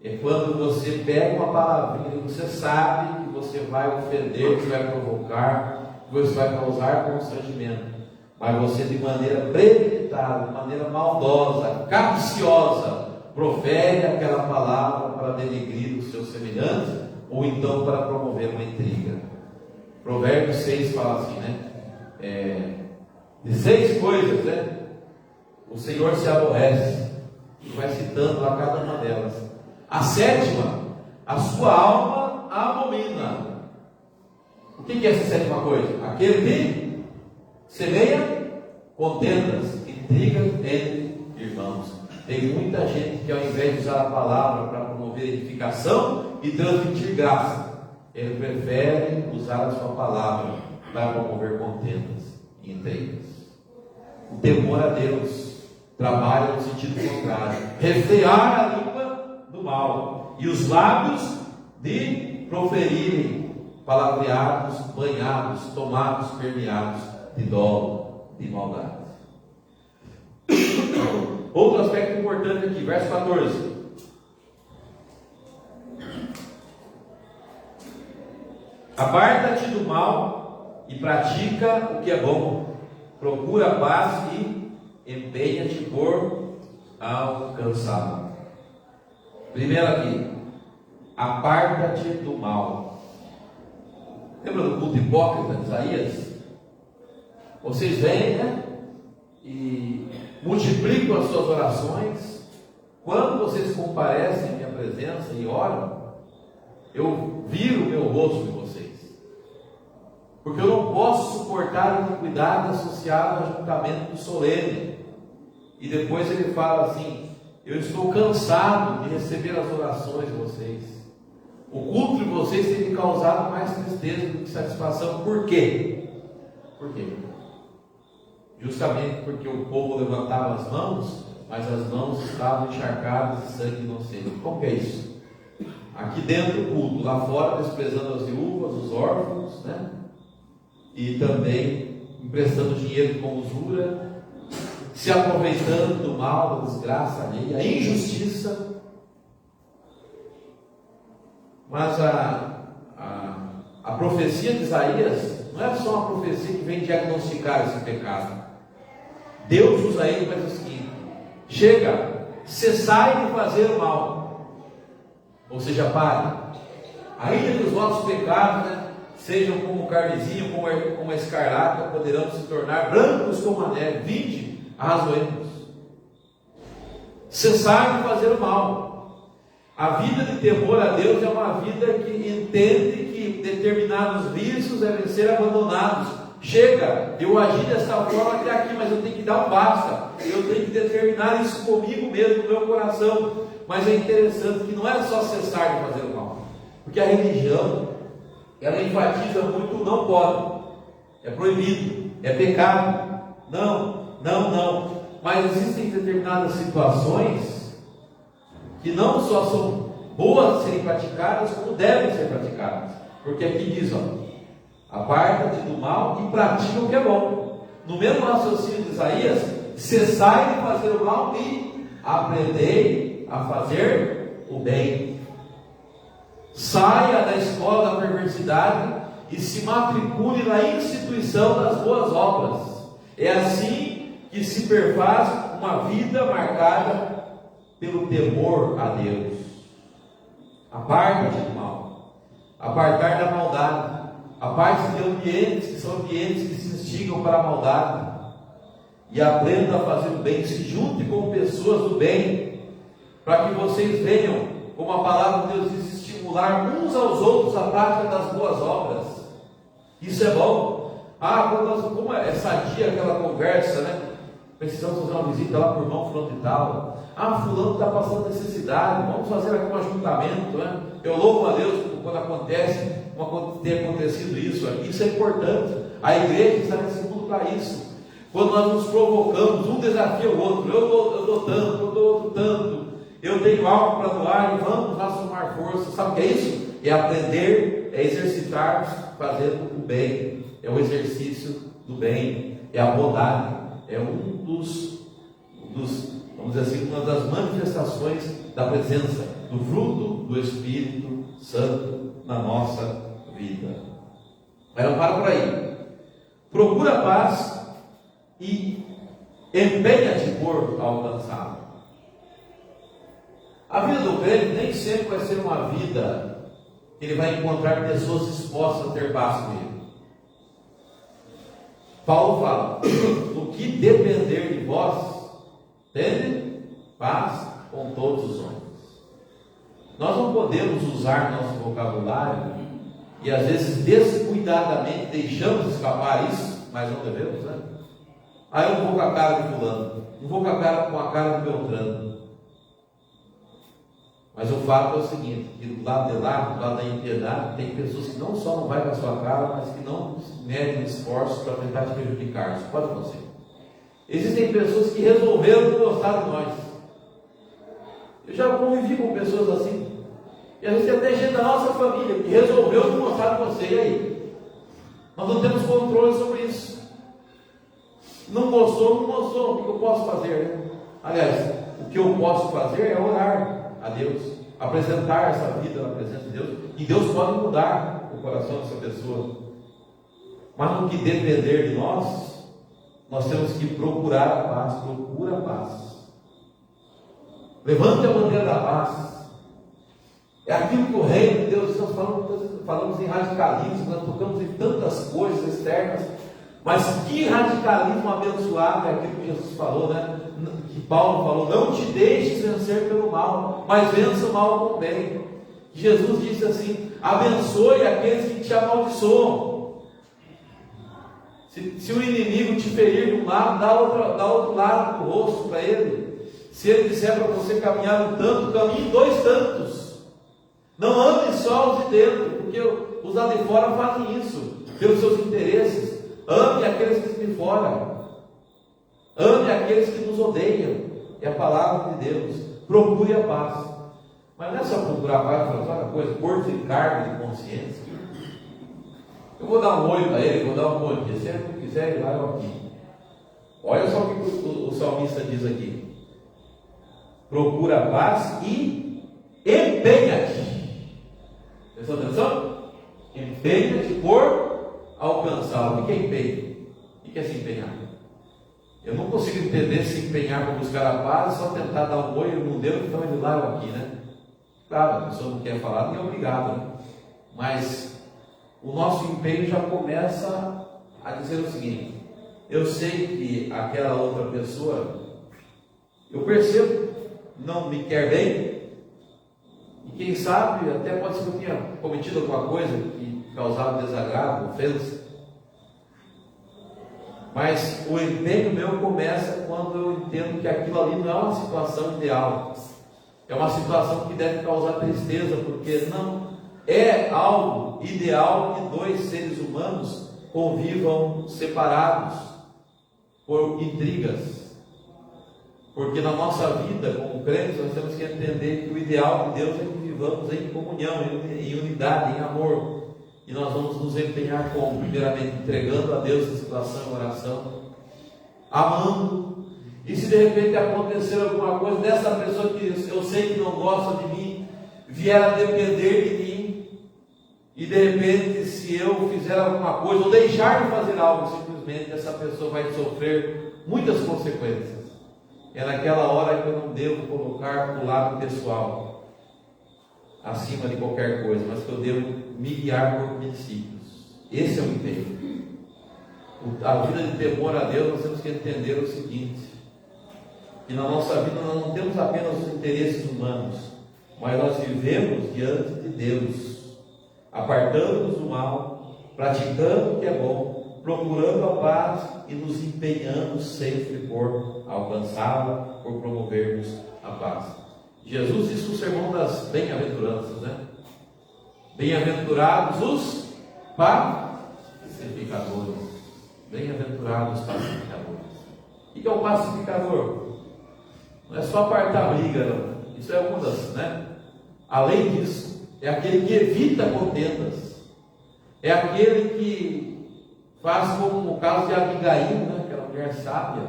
É quando você pega uma palavrinha e você sabe que você vai ofender, que você vai provocar, que você vai causar constrangimento, mas você de maneira premeditada, de maneira maldosa, capciosa, profere aquela palavra para denegrir os seus semelhantes, ou então para promover uma intriga. Provérbios 6 fala assim, né? De 6 coisas, né? O Senhor se aborrece, e vai citando lá cada uma delas. A 7ª, a sua alma abomina. O que é essa 7ª coisa? Aquele que semeia contendas, intrigas entre irmãos. Tem muita gente que, ao invés de usar a palavra para promover edificação e transmitir graça, ele prefere usar a sua palavra para promover contendas e intrigas. O temor a Deus trabalha no sentido contrário: refrear a língua do mal e os lábios de proferirem palavreados, banhados, tomados, permeados de dolo, de maldade. Outro aspecto importante aqui, verso 14. Aparta-te do mal e pratica o que é bom. Procura a paz e empenha-te por alcançá-la. Primeiro aqui, aparta-te do mal. Lembra do culto hipócrita de Isaías? Vocês vêm, né? E multiplicam as suas orações. Quando vocês comparecem em minha presença e oram, eu viro o meu rosto de vocês, porque eu não posso suportar a iniquidade associada ao ajuntamento solene. E depois ele fala assim: eu estou cansado de receber as orações de vocês. O culto de vocês tem me causado mais tristeza do que satisfação. Por quê? Por quê? Justamente porque o povo levantava as mãos, mas as mãos estavam encharcadas de sangue inocente. Como que é isso? Aqui dentro do culto, lá fora desprezando as viúvas, os órfãos, né? E também emprestando dinheiro com usura, se aproveitando do mal, da desgraça alheia, a injustiça. Mas a profecia de Isaías não é só uma profecia que vem diagnosticar esse pecado. Deus usa ele para dizer o seguinte: chega, cessai de fazer o mal. Ou seja, pare. Ainda que os vossos pecados, né, sejam como o carmesim, como a escarlata, poderão se tornar brancos como a neve. Vinde, arrazoemos. Cessai de fazer o mal. A vida de temor a Deus é uma vida que entende que determinados vícios devem ser abandonados. Chega, eu agi dessa forma até aqui, mas eu tenho que dar um basta. Eu tenho que determinar isso comigo mesmo, no meu coração. Mas é interessante que não é só cessar de fazer o mal, porque a religião, ela enfatiza muito o não pode, é proibido, é pecado, não. Mas existem determinadas situações que não só são boas de serem praticadas, como devem ser praticadas. Porque aqui diz, aparta-te do mal e pratica o que é bom. No mesmo raciocínio de Isaías, cessai de fazer o mal e aprendei a fazer o bem. Saia da escola da perversidade e se matricule na instituição das boas obras. É assim que se perfaz uma vida marcada pelo temor a Deus. Aparta-te do mal, apartar da maldade, aparte-se de ambientes que são ambientes que se instigam para a maldade, e aprenda a fazer o bem. Se junte com pessoas do bem, para que vocês venham, como a palavra de Deus diz, estimular uns aos outros a prática das boas obras. Isso é bom. Como é sadia aquela conversa, né? Precisamos fazer uma visita lá para o irmão fulano e tal. Fulano está passando necessidade, vamos fazer aqui um ajuntamento, né? Eu louvo a Deus quando tem acontecido isso aqui. Isso é importante. A igreja está nesse mundo para isso. Quando nós nos provocamos, um desafia o outro, eu dou tanto, eu dou outro tanto, eu tenho algo para doar, e vamos lá somar força. Sabe o que é isso? É aprender, é exercitar, fazendo o bem. É o exercício do bem, é a bondade, é vamos dizer assim, uma das manifestações da presença, do fruto do Espírito Santo na nossa vida. Mas não para por aí. Procura a paz e empenha-te por alcançá-la. A vida do crente nem sempre vai ser uma vida que ele vai encontrar pessoas dispostas a ter paz com ele. Paulo fala: o que depender de vós, tende paz com todos os homens. Nós não podemos usar nosso vocabulário e às vezes descuidadamente deixamos escapar isso, mas não devemos, né? Eu não vou com a cara de fulano, não vou com a cara de Beltrano. Mas o fato é o seguinte, que do lado de lá, do lado da impiedade, tem pessoas que não só não vai com a sua cara, mas que não medem esforços para tentar te prejudicar. Isso pode acontecer. Existem pessoas que resolveram não gostar de nós. Eu já convivi com pessoas assim. E às vezes tem até gente da nossa família que resolveu não gostar de você. E aí? Nós não temos controle sobre isso. Não gostou, o que eu posso fazer? Aliás, o que eu posso fazer é orar a Deus, apresentar essa vida na presença de Deus, e Deus pode mudar o coração dessa pessoa. Mas no que depender de nós temos que procurar a paz. Procura a paz, levante a bandeira da paz. É aquilo que o reino de Deus, nós falamos em radicalismo, nós tocamos em tantas coisas externas, mas que radicalismo abençoado é aquilo que Jesus falou, né? Que Paulo falou: não te deixes vencer pelo mal, mas vença o mal com o bem. Jesus disse assim: abençoe aqueles que te amaldiçoam. Se o inimigo te ferir de um lado, dá outro lado do rosto para ele. Se ele disser para você caminhar um tanto, caminhe 2 tantos. Não ande só os de dentro, porque os lá de fora fazem isso pelos seus interesses. Ame aqueles que estão de fora. Ame aqueles que nos odeiam. É a palavra de Deus. Procure a paz. Mas não é só procurar a paz, falar outra coisa, pôr de cargo de consciência. Eu vou dar um oi para ele, vou dar um bom dia. Se ele não quiser, ele vai aqui. Olha só o que o salmista diz aqui: procura a paz e empenha-te. Prestou atenção? Empenha-te por alcançá-lo. O que é empenho? O que é se empenhar? Eu não consigo entender se empenhar para buscar a paz, só tentar dar um oi, ele não deu, então ele lá ou aqui, né? Claro, a pessoa não quer falar, nem é obrigado, né? Mas o nosso empenho já começa a dizer o seguinte: eu sei que aquela outra pessoa, eu percebo, não me quer bem, e quem sabe até pode ser que eu tenha cometido alguma coisa que causava desagrado, ofensa. Mas o empenho meu começa quando eu entendo que aquilo ali não é uma situação ideal, é uma situação que deve causar tristeza, porque É algo ideal que dois seres humanos convivam separados por intrigas. Porque na nossa vida, como crentes, nós temos que entender que o ideal de Deus é que vivamos em comunhão, em unidade, em amor. E nós vamos nos empenhar como? Primeiramente, entregando a Deus a situação em oração, amando. E se de repente acontecer alguma coisa dessa pessoa que eu sei que não gosta de mim, vier a depender de mim, e de repente, se eu fizer alguma coisa, ou deixar de fazer algo, simplesmente essa pessoa vai sofrer muitas consequências. É naquela hora que eu não devo colocar o lado pessoal acima de qualquer coisa, mas que eu devo me guiar por princípios. Esse é o empenho. A vida de temor a Deus, nós temos que entender o seguinte: que na nossa vida nós não temos apenas os interesses humanos, mas nós vivemos diante de Deus, apartando-nos do mal, praticando o que é bom, procurando a paz e nos empenhando sempre por alcançá-la, por promovermos a paz. Jesus disse no sermão das bem-aventuranças, né? Bem-aventurados os pacificadores. Bem-aventurados os pacificadores. O que é o pacificador? Não é só apartar briga, não. Isso é uma das, né? Além disso, é aquele que evita contendas. É aquele que faz como o caso de Abigail, né? Aquela mulher sábia,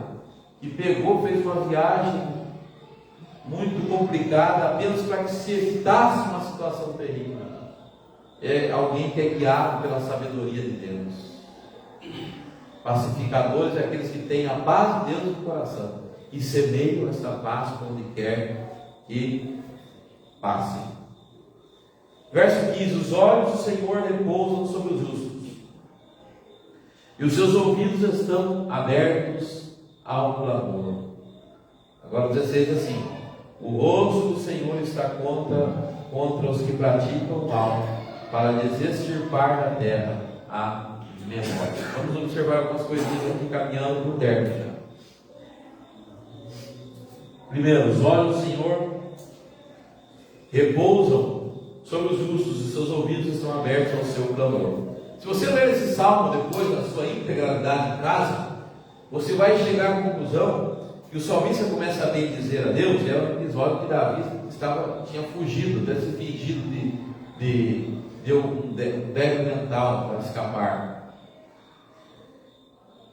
que pegou, fez uma viagem muito complicada, apenas para que se evitasse uma situação terrível. É alguém que é guiado pela sabedoria de Deus. Pacificadores é aqueles que têm a paz de Deus no coração e semeiam esta paz por onde quer que passe. Verso 15: os olhos do Senhor repousam sobre os justos, e os seus ouvidos estão abertos ao clamor. Agora 16 assim: o rosto do Senhor está contra os que praticam o mal, para lhes extirpar da terra a memória. Vamos observar algumas coisinhas aqui caminhando para o término já. Primeiro, os olhos do Senhor repousam sobre os justos e seus ouvidos estão abertos ao seu clamor. Se você ler esse salmo depois da sua integralidade em casa, você vai chegar à conclusão que o salmista começa a bem dizer a Deus. É um episódio que Davi tinha fugido, deve ser fingido de um débil mental para escapar.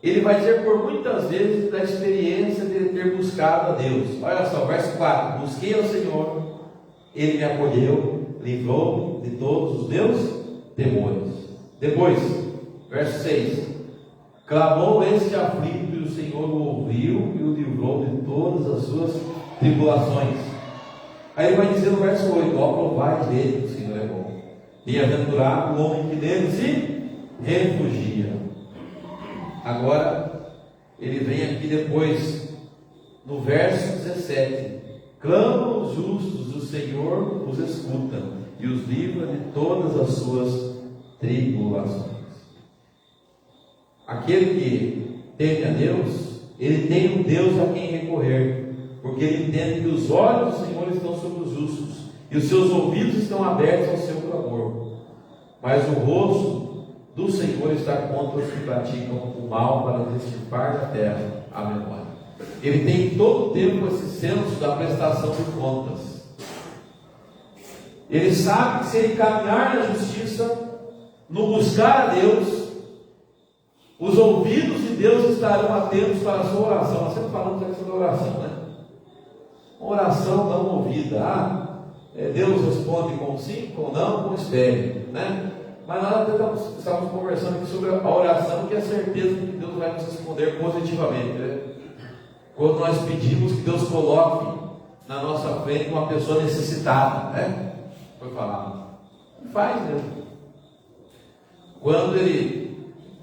Ele vai dizer por muitas vezes da experiência de ter buscado a Deus. Olha só, verso 4: busquei ao Senhor, Ele me acolheu, livrou-me de todos os meus temores. Depois, verso 6: clamou este aflito, e o Senhor o ouviu e o livrou de todas as suas tribulações. Aí ele vai dizer no verso 8: ó, provai dele que o Senhor é bom, bem-aventurado o homem que nele se refugia. Agora, ele vem aqui depois, no verso 17: clamam os justos, o Senhor os escuta e os livra de todas as suas tribulações. Aquele que teme a Deus, ele tem um Deus a quem recorrer, porque ele entende que os olhos do Senhor estão sobre os justos e os seus ouvidos estão abertos ao seu clamor, mas o rosto do Senhor está contra os que praticam o mal, para extirpar da terra a memória. Ele tem todo o tempo esse senso da prestação de contas. Ele sabe que se ele caminhar na justiça, no buscar a Deus, os ouvidos de Deus estarão atentos para a sua oração. Nós sempre falamos aqui sobre oração, né? Uma oração não ouvida. Deus responde com sim, com não, com espere, né? Mas nós estamos conversando aqui sobre a oração, que é a certeza de que Deus vai nos responder positivamente, né? Quando nós pedimos que Deus coloque na nossa frente uma pessoa necessitada, né? Foi falado. Faz mesmo. Quando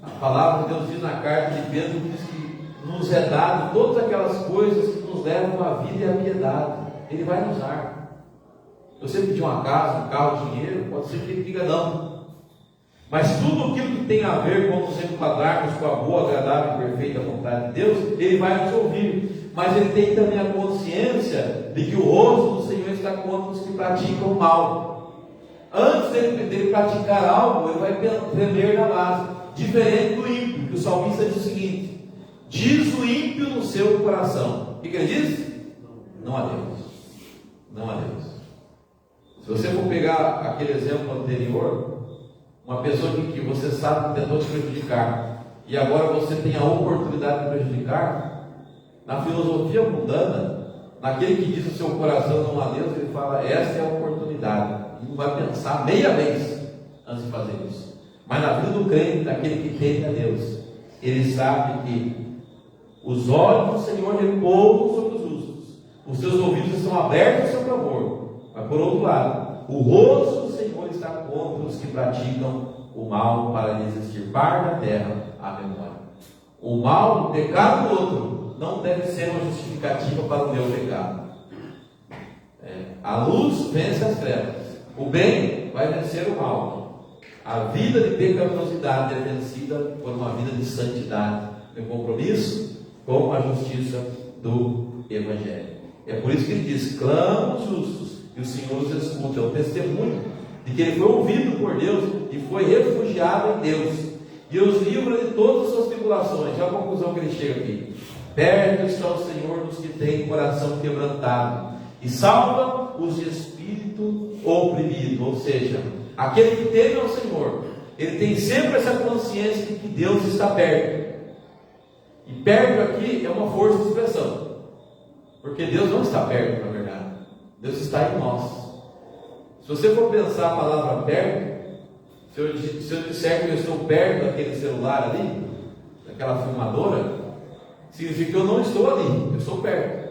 a palavra de Deus diz na carta de Pedro, diz que nos é dado todas aquelas coisas que nos levam à vida e à piedade. Ele vai nos dar. Se você pedir uma casa, um carro, dinheiro, pode ser que ele diga não. Mas tudo aquilo que tem a ver com nos enquadrarmos com a boa, agradável e perfeita vontade de Deus, Ele vai nos ouvir. Mas Ele tem também a consciência de que o rosto do Senhor está contra os que praticam o mal. Antes dele praticar algo, ele vai tremer na base. Diferente do ímpio, que o salmista diz o seguinte: diz o ímpio no seu coração. O que ele diz? Não a Deus. Não a Deus. Se você for pegar aquele exemplo anterior, uma pessoa que você sabe que tentou te prejudicar, e agora você tem a oportunidade de prejudicar, na filosofia mundana, naquele que diz o seu coração não a Deus, ele fala: esta é a oportunidade. E não vai pensar meia vez antes de fazer isso. Mas na vida do crente, daquele que teme a Deus, ele sabe que os olhos do Senhor repousam sobre os justos, os seus ouvidos estão abertos ao seu clamor. Mas por outro lado, o rosto do Senhor está contra os que praticam o mal, para lhes extirpar da terra a memória. O mal, o pecado do outro, não deve ser uma justificativa para o meu pecado. A luz vence as trevas, o bem vai vencer o mal. A vida de pecaminosidade é vencida por uma vida de santidade, em compromisso com a justiça do Evangelho. É por isso que ele diz: clama os justos e o Senhor os escuta. É o testemunho de que ele foi ouvido por Deus e foi refugiado em Deus, e os livra de todas as suas tribulações. É a conclusão que ele chega aqui: perto está o Senhor dos que têm coração quebrantado, e salva os de espírito oprimido. Ou seja, aquele que teme ao Senhor, ele tem sempre essa consciência de que Deus está perto. E perto aqui é uma força de expressão, porque Deus não está perto, na verdade. Deus está em nós. Se você for pensar a palavra perto, se eu disser que eu estou perto daquele celular ali, daquela filmadora, significa que eu não estou ali, eu estou perto.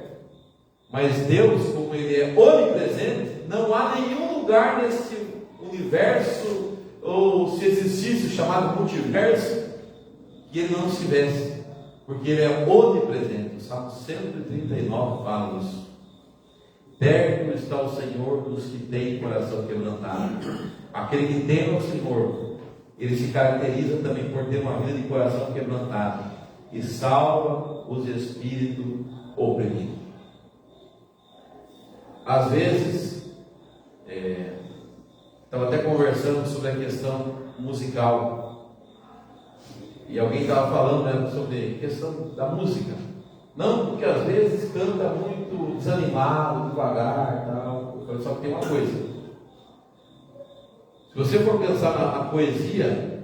Mas Deus, como Ele é onipresente, não há nenhum lugar nesse universo, ou se existisse o chamado multiverso, que Ele não estivesse, porque Ele é onipresente. O Salmo 139 fala isso. Perto está o Senhor dos que têm coração quebrantado. Aquele que teme ao Senhor, ele se caracteriza também por ter uma vida de coração quebrantado, e salva os espíritos oprimidos. Às vezes, estava até conversando sobre a questão musical, e alguém estava falando sobre a questão da música. Não, porque às vezes canta muito desanimado, devagar, tal. Só que tem uma coisa: se você for pensar na poesia,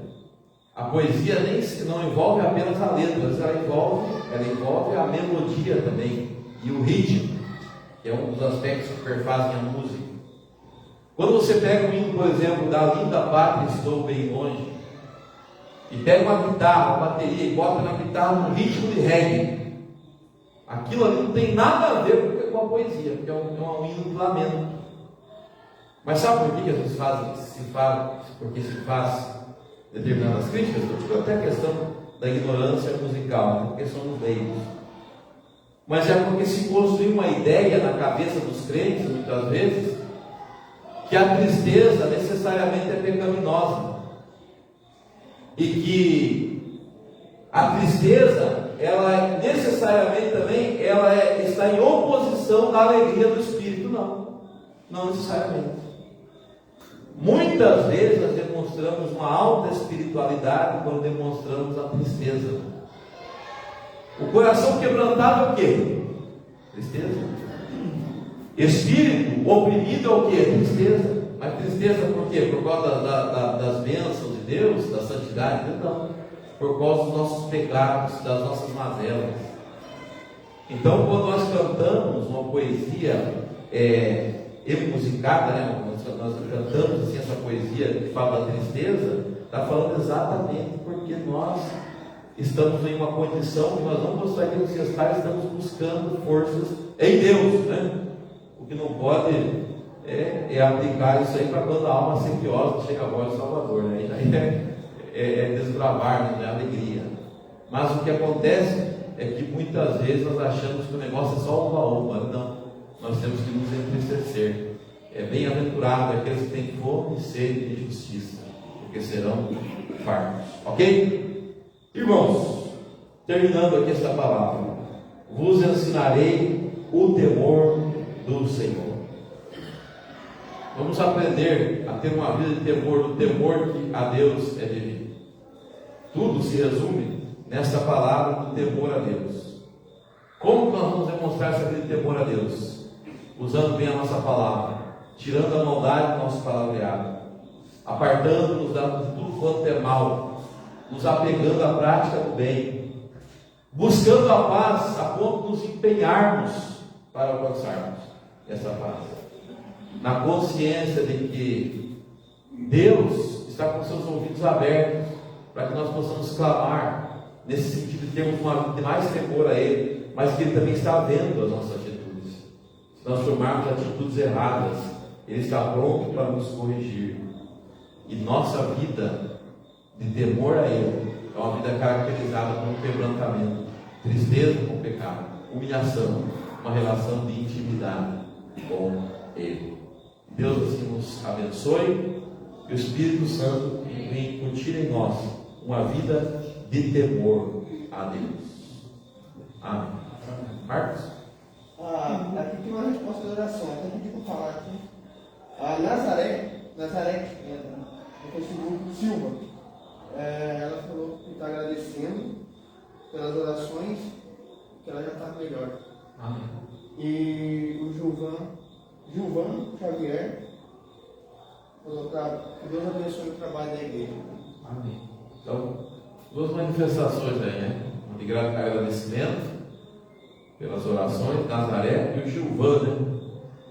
a poesia não envolve apenas a letra, ela envolve a melodia também, e o ritmo, que é um dos aspectos que perfazem a música. Quando você pega um hino, por exemplo, da Linda Pátria Estou Bem Longe, e pega uma guitarra, uma bateria, e bota na guitarra um ritmo de reggae, aquilo ali não tem nada a ver com a poesia, porque é um hino de lamento. Mas sabe por que às vezes se faz determinadas críticas? Eu digo até a questão da ignorância musical, a questão dos leigos. Mas é porque se construiu uma ideia na cabeça dos crentes, muitas vezes, que a tristeza necessariamente é pecaminosa, e que a tristeza, ela necessariamente também está em oposição à alegria do Espírito. Não necessariamente. Muitas vezes nós demonstramos uma alta espiritualidade quando demonstramos a tristeza. O coração quebrantado é o quê? Tristeza. Espírito oprimido é o quê? Tristeza. Mas tristeza por quê? Por causa das bênçãos de Deus, da santidade de Deus? Não. Por causa dos nossos pecados, das nossas mazelas. Então, quando nós cantamos uma poesia musicada, né? Nós cantamos assim, essa poesia que fala da tristeza, está falando exatamente porque nós estamos em uma condição que nós não gostaríamos de estar, estamos buscando forças em Deus, né? O que não pode é aplicar isso aí para quando a alma sequiosa chega a voz do Salvador, né? É desbravar, né? Alegria. Mas o que acontece é que muitas vezes nós achamos que o negócio é só oba-oba. Não, nós temos que nos entristecer. Bem-aventurado aqueles que têm fome e sede de justiça, porque serão fartos. Ok? Irmãos, terminando aqui esta palavra, vos ensinarei o temor do Senhor. Vamos aprender a ter uma vida de temor, o temor que a Deus é devido. Tudo se resume nessa palavra do temor a Deus. Como nós vamos demonstrar essa vida de temor a Deus? Usando bem a nossa palavra, tirando a maldade do nosso palavreado, apartando-nos de tudo quanto é mal, nos apegando à prática do bem, buscando a paz a ponto de nos empenharmos para alcançarmos essa paz, na consciência de que Deus está com seus ouvidos abertos para que nós possamos clamar nesse sentido de termos mais temor a Ele, mas que Ele também está vendo as nossas atitudes. Se nós tomarmos atitudes erradas, Ele está pronto para nos corrigir. E nossa vida de temor a Ele é uma vida caracterizada por um quebrantamento, tristeza com o pecado, humilhação, uma relação de intimidade com Ele. Deus assim nos abençoe, que o Espírito Santo venha incutir em nós uma vida de temor a Deus. Amém. Marcos? Aqui tem uma resposta de oração, até a gente vai falar aqui. A Nazaré, no Facebook Silva, ela falou que está agradecendo pelas orações, que ela já está melhor. Amém. E o Gilvan Xavier falou que Deus abençoe o trabalho da igreja. Amém. Então, duas manifestações aí, né? Uma de agradecimento pelas orações, Nazaré, e o Gilvan,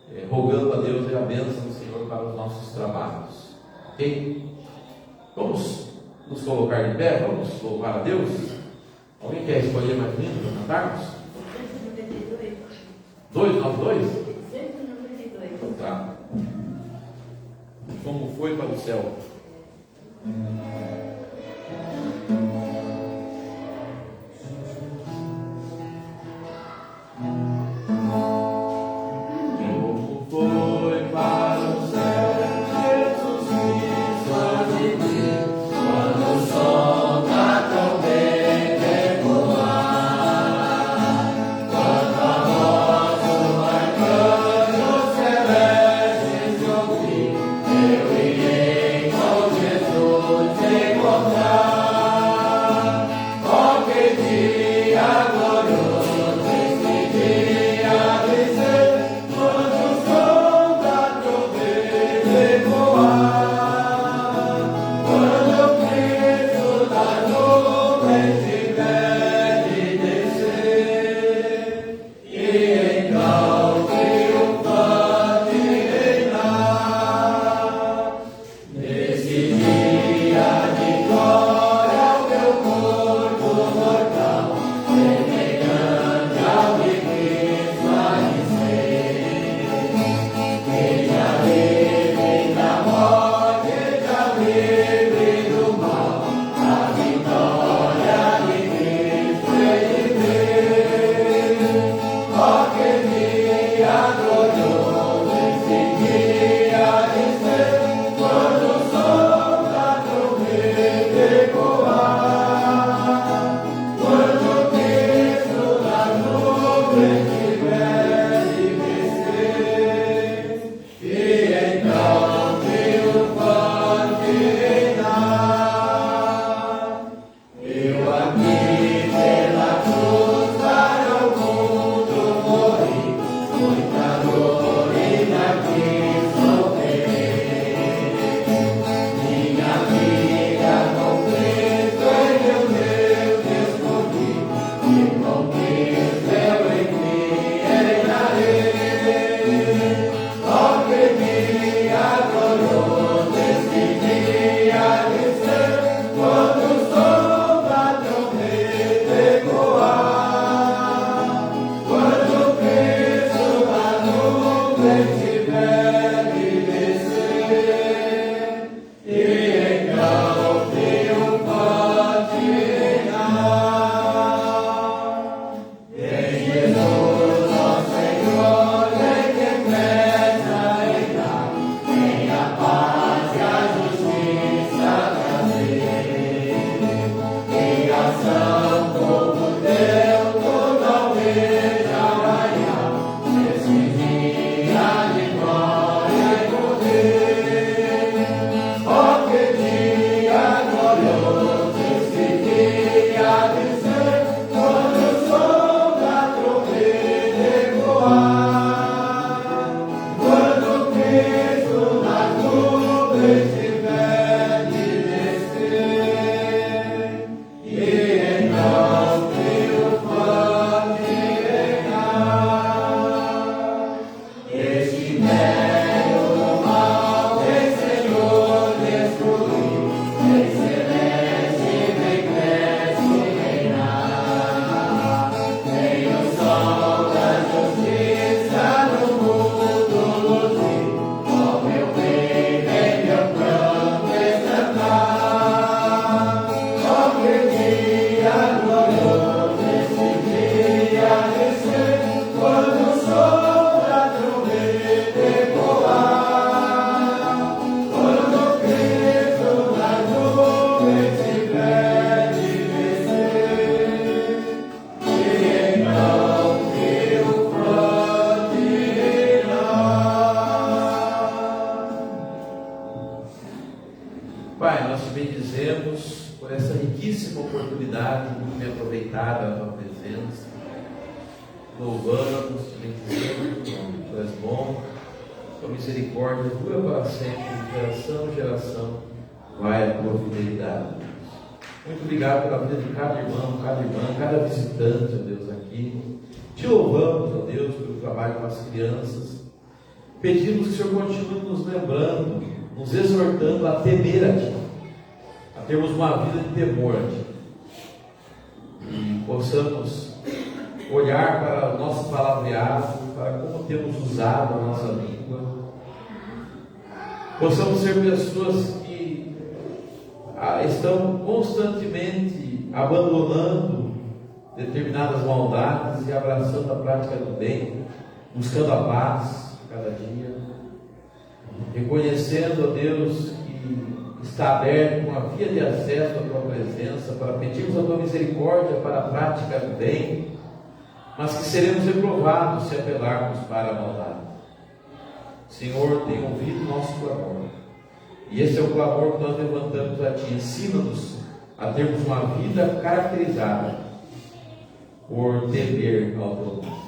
né? Rogando a Deus e a bênção do Senhor para os nossos trabalhos. Ok? Vamos nos colocar de pé, vamos louvar a Deus. Alguém quer escolher mais lindo para cantarmos? 192. 292? 192. Tá. Como foi para o céu? Como foi para o céu, Jesus Cristo há de vir, quando o som da trombeta ecoar, quando a voz do arcanjo celeste se ouvir, eu irei com Jesus encontrar. Ó, que dia glorioso esse dia de ser, quando o som da trombeta ecoar, quando Cristo das nuvens tiver de descer, e então triunfante reinar. Nesse dia de glória, o meu corpo mortal, semelhante ao de Cristo há de ser. Seja livre da morte, seja livre do mal, a vitória essa riquíssima oportunidade muito bem aproveitada na tua presença. Louvamos, te bendizemos, tu és bom, tua misericórdia dura para sempre, de geração em geração, vai a tua fidelidade. Muito obrigado pela vida de cada irmão, cada irmã, cada visitante, ó Deus, aqui. Te louvamos, ó Deus, pelo trabalho com as crianças. Pedimos que o Senhor continue nos lembrando, nos exortando a temer a Ti, a termos uma vida de temor a Ti. E possamos olhar para o nosso palavreado, para como temos usado a nossa língua. Possamos ser pessoas que estão constantemente abandonando determinadas maldades e abraçando a prática do bem, buscando a paz cada dia, reconhecendo, ó Deus, que está aberto uma via de acesso à tua presença para pedirmos a tua misericórdia para a prática do bem, mas que seremos reprovados se apelarmos para a maldade. Senhor, tem ouvido o nosso clamor, e esse é o clamor que nós levantamos a Ti. Ensina-nos a termos uma vida caracterizada por temer ao Teu nome.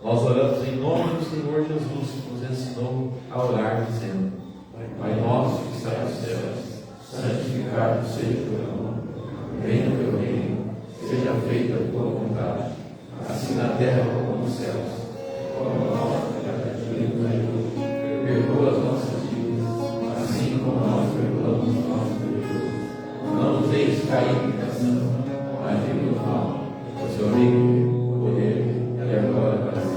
Nós oramos em nome do Senhor Jesus, que nos ensinou a orar, dizendo: Pai nosso que está nos céus, santificado seja o teu nome, venha o teu reino, seja feita a tua vontade, assim na terra como nos céus. O pão nosso de cada dia nos ajuda, perdoa as nossas dívidas, assim como nós perdoamos os nossos devedores. Não nos deixes cair em tentação, mas livra-nos do mal, pois o reino, o poder e a glória para sempre.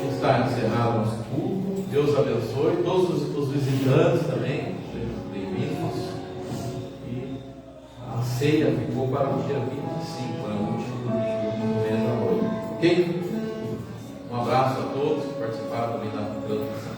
Está encerrado nosso culto. Deus abençoe todos os visitantes também, sejam bem-vindos. E a ceia ficou para o dia 25, para o último domingo do mês da noite. Ok? Um abraço a todos que participaram também da transmissão.